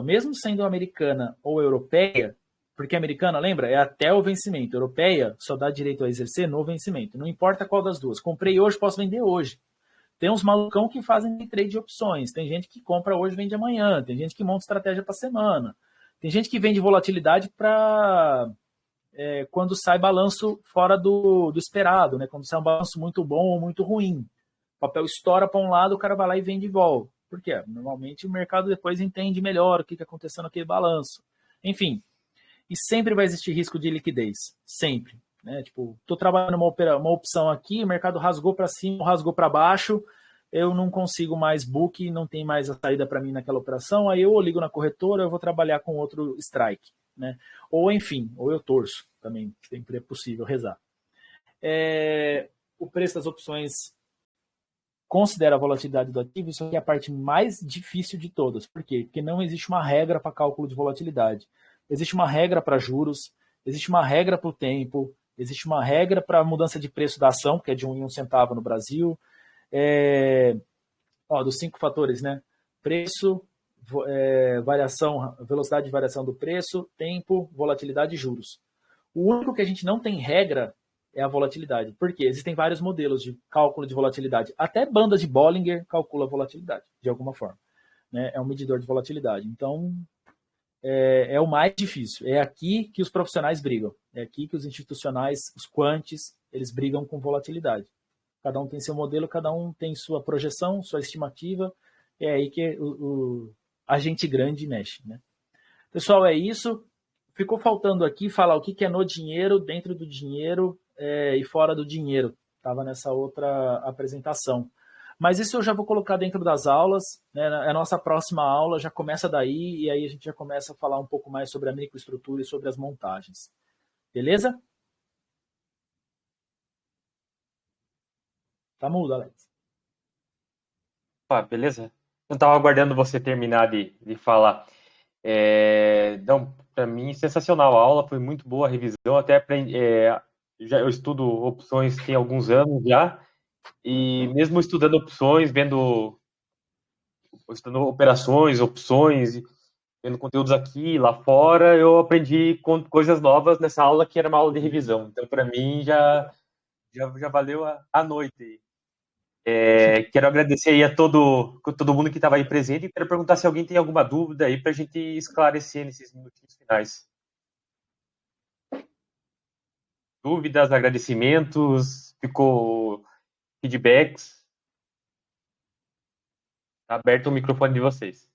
mesmo sendo americana ou europeia, Porque a americana, lembra? É até o vencimento. A europeia só dá direito a exercer no vencimento. Não importa qual das duas. Comprei hoje, posso vender hoje. Tem uns malucão que fazem trade de opções. Tem gente que compra hoje, vende amanhã. Tem gente que monta estratégia para semana. Tem gente que vende volatilidade para quando sai balanço fora do esperado, né? Quando sai um balanço muito bom ou muito ruim. O papel estoura para um lado, o cara vai lá e vende de volta. Por quê? Normalmente o mercado depois entende melhor o que aconteceu naquele balanço. Enfim, e sempre vai existir risco de liquidez. Sempre. Né? Tipo, estou trabalhando uma opção aqui, o mercado rasgou para cima, rasgou para baixo, eu não consigo mais book, não tem mais a saída para mim naquela operação, aí eu ligo na corretora, eu vou trabalhar com outro strike. Né? Ou enfim, ou eu torço também, sempre é possível rezar. O preço das opções considera a volatilidade do ativo, isso aqui é a parte mais difícil de todas. Por quê? Porque não existe uma regra para cálculo de volatilidade. Existe uma regra para juros, existe uma regra para o tempo, existe uma regra para a mudança de preço da ação, que é de 1 em 1 centavo no Brasil. Dos 5 fatores, né? Preço, variação, velocidade de variação do preço, tempo, volatilidade e juros. O único que a gente não tem regra é a volatilidade. Por quê? Existem vários modelos de cálculo de volatilidade. Até banda de Bollinger calcula a volatilidade, de alguma forma. Né? É um medidor de volatilidade. Então, é o mais difícil. É aqui que os profissionais brigam. É aqui que os institucionais, os quants, eles brigam com volatilidade. Cada um tem seu modelo, cada um tem sua projeção, sua estimativa. É aí que o agente grande mexe. Né? Pessoal, é isso. Ficou faltando aqui falar o que é no dinheiro, dentro do dinheiro e fora do dinheiro. Estava nessa outra apresentação. Mas isso eu já vou colocar dentro das aulas, né? A nossa próxima aula já começa daí, e aí a gente já começa a falar um pouco mais sobre a microestrutura e sobre as montagens. Beleza? Tá mudo, Alex. Beleza? Eu estava aguardando você terminar de falar. Não, para mim, sensacional a aula, foi muito boa a revisão, até aprendi, eu estudo opções tem alguns anos já, e mesmo estudando opções, estudando operações, opções, vendo conteúdos aqui e lá fora, eu aprendi coisas novas nessa aula que era uma aula de revisão. Então, para mim, já valeu a noite. Quero agradecer aí a todo mundo que estava aí presente e quero perguntar se alguém tem alguma dúvida aí para a gente esclarecer nesses minutinhos finais. Dúvidas, agradecimentos, ficou feedbacks. Tá aberto o microfone de vocês.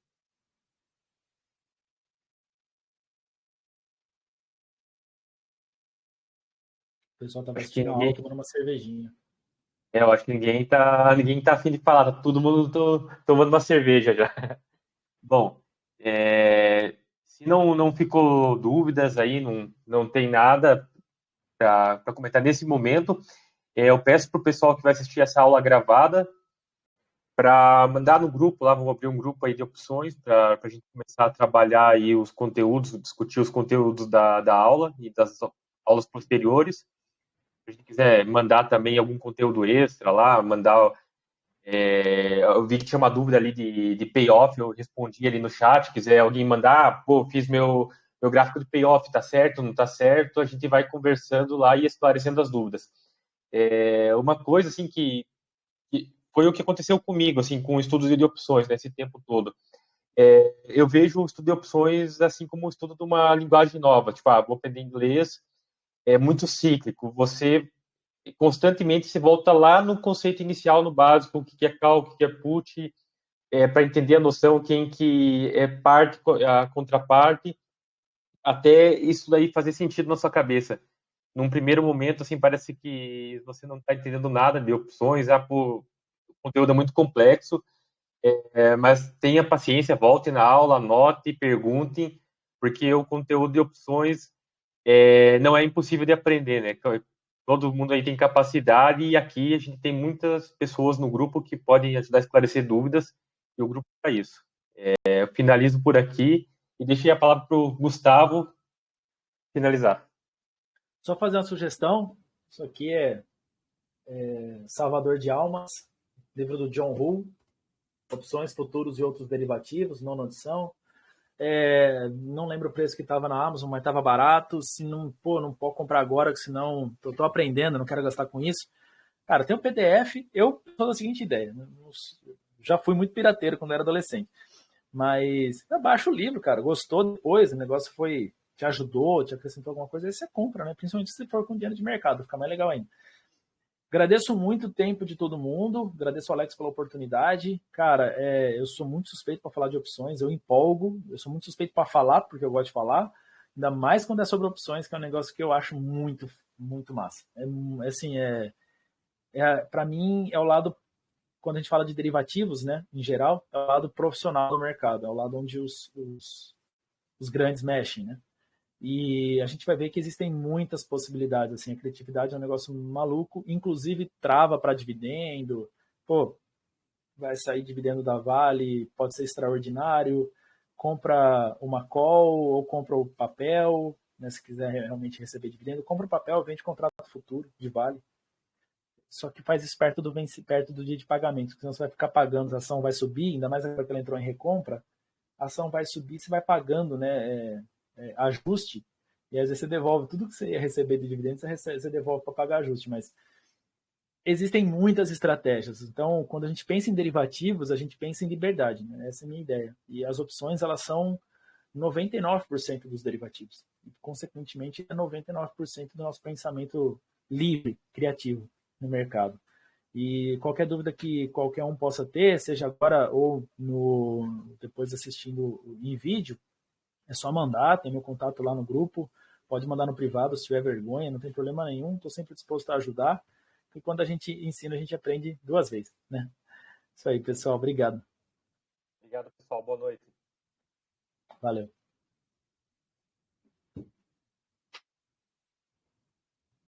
O pessoal estava assistindo a aula tomando uma cervejinha. Eu acho que ninguém tá afim de falar, tá todo mundo tomando uma cerveja já. Bom, se não ficou dúvidas aí, não tem nada para comentar nesse momento, eu peço para o pessoal que vai assistir essa aula gravada para mandar no grupo, lá vou abrir um grupo aí de opções para a gente começar a trabalhar aí os conteúdos, discutir os conteúdos da aula e das aulas posteriores. Se a gente quiser mandar também algum conteúdo extra lá, mandar... eu vi que tinha uma dúvida ali de payoff, eu respondi ali no chat, quiser alguém mandar, fiz meu gráfico de payoff, tá certo, não tá certo, a gente vai conversando lá e esclarecendo as dúvidas. Uma coisa, assim, que foi o que aconteceu comigo, assim, com o estudo de opções, nesse tempo todo. Eu vejo o estudo de opções, assim, como o estudo de uma linguagem nova, tipo, vou aprender inglês, é muito cíclico, você constantemente se volta lá no conceito inicial, no básico, o que é call, o que é put, para entender a noção, quem que é parte, a contraparte, até isso daí fazer sentido na sua cabeça. Num primeiro momento, assim, parece que você não está entendendo nada de opções, o conteúdo é muito complexo, mas tenha paciência, volte na aula, anote, pergunte, porque o conteúdo de opções não é impossível de aprender, né? Todo mundo aí tem capacidade e aqui a gente tem muitas pessoas no grupo que podem ajudar a esclarecer dúvidas e o grupo é isso. Eu finalizo por aqui e deixei a palavra para o Gustavo finalizar. Só fazer uma sugestão, isso aqui é Salvador de Almas, livro do John Hull, Opções, Futuros e Outros Derivativos, nona edição. Não lembro o preço que estava na Amazon, mas estava barato. Se não, não pode comprar agora, que senão eu tô aprendendo, não quero gastar com isso. Cara, tem um PDF, eu sou da seguinte ideia. Já fui muito pirateiro quando era adolescente. Mas baixa o livro, cara. Gostou depois, o negócio te ajudou, te acrescentou alguma coisa, aí você compra, né? Principalmente se for com dinheiro de mercado, fica mais legal ainda. Agradeço muito o tempo de todo mundo, agradeço ao Alex pela oportunidade. Cara, eu sou muito suspeito para falar de opções, eu empolgo, eu sou muito suspeito para falar, porque eu gosto de falar, ainda mais quando é sobre opções, que é um negócio que eu acho muito, muito massa. Para mim, é o lado, quando a gente fala de derivativos, né, em geral, é o lado profissional do mercado, é o lado onde os grandes mexem, né? E a gente vai ver que existem muitas possibilidades, assim, a criatividade é um negócio maluco, inclusive trava para dividendo, vai sair dividendo da Vale, pode ser extraordinário, compra uma call ou compra o papel, né, se quiser realmente receber dividendo, compra o papel, vende contrato futuro de Vale. Só que faz isso perto do dia de pagamento, porque senão você vai ficar pagando, a ação vai subir, ainda mais agora que ela entrou em recompra, a ação vai subir, você vai pagando, né, ajuste, e às vezes você devolve tudo que você ia receber de dividendos, você devolve para pagar ajuste, mas existem muitas estratégias. Então, quando a gente pensa em derivativos, a gente pensa em liberdade, né? Essa é a minha ideia. E as opções, elas são 99% dos derivativos. E, consequentemente, é 99% do nosso pensamento livre, criativo no mercado. E qualquer dúvida que qualquer um possa ter, seja agora ou depois assistindo em vídeo, é só mandar, tem meu contato lá no grupo, pode mandar no privado se tiver vergonha, não tem problema nenhum, estou sempre disposto a ajudar, porque quando a gente ensina, a gente aprende 2 vezes, né? Isso aí, pessoal, obrigado. Obrigado, pessoal, boa noite. Valeu.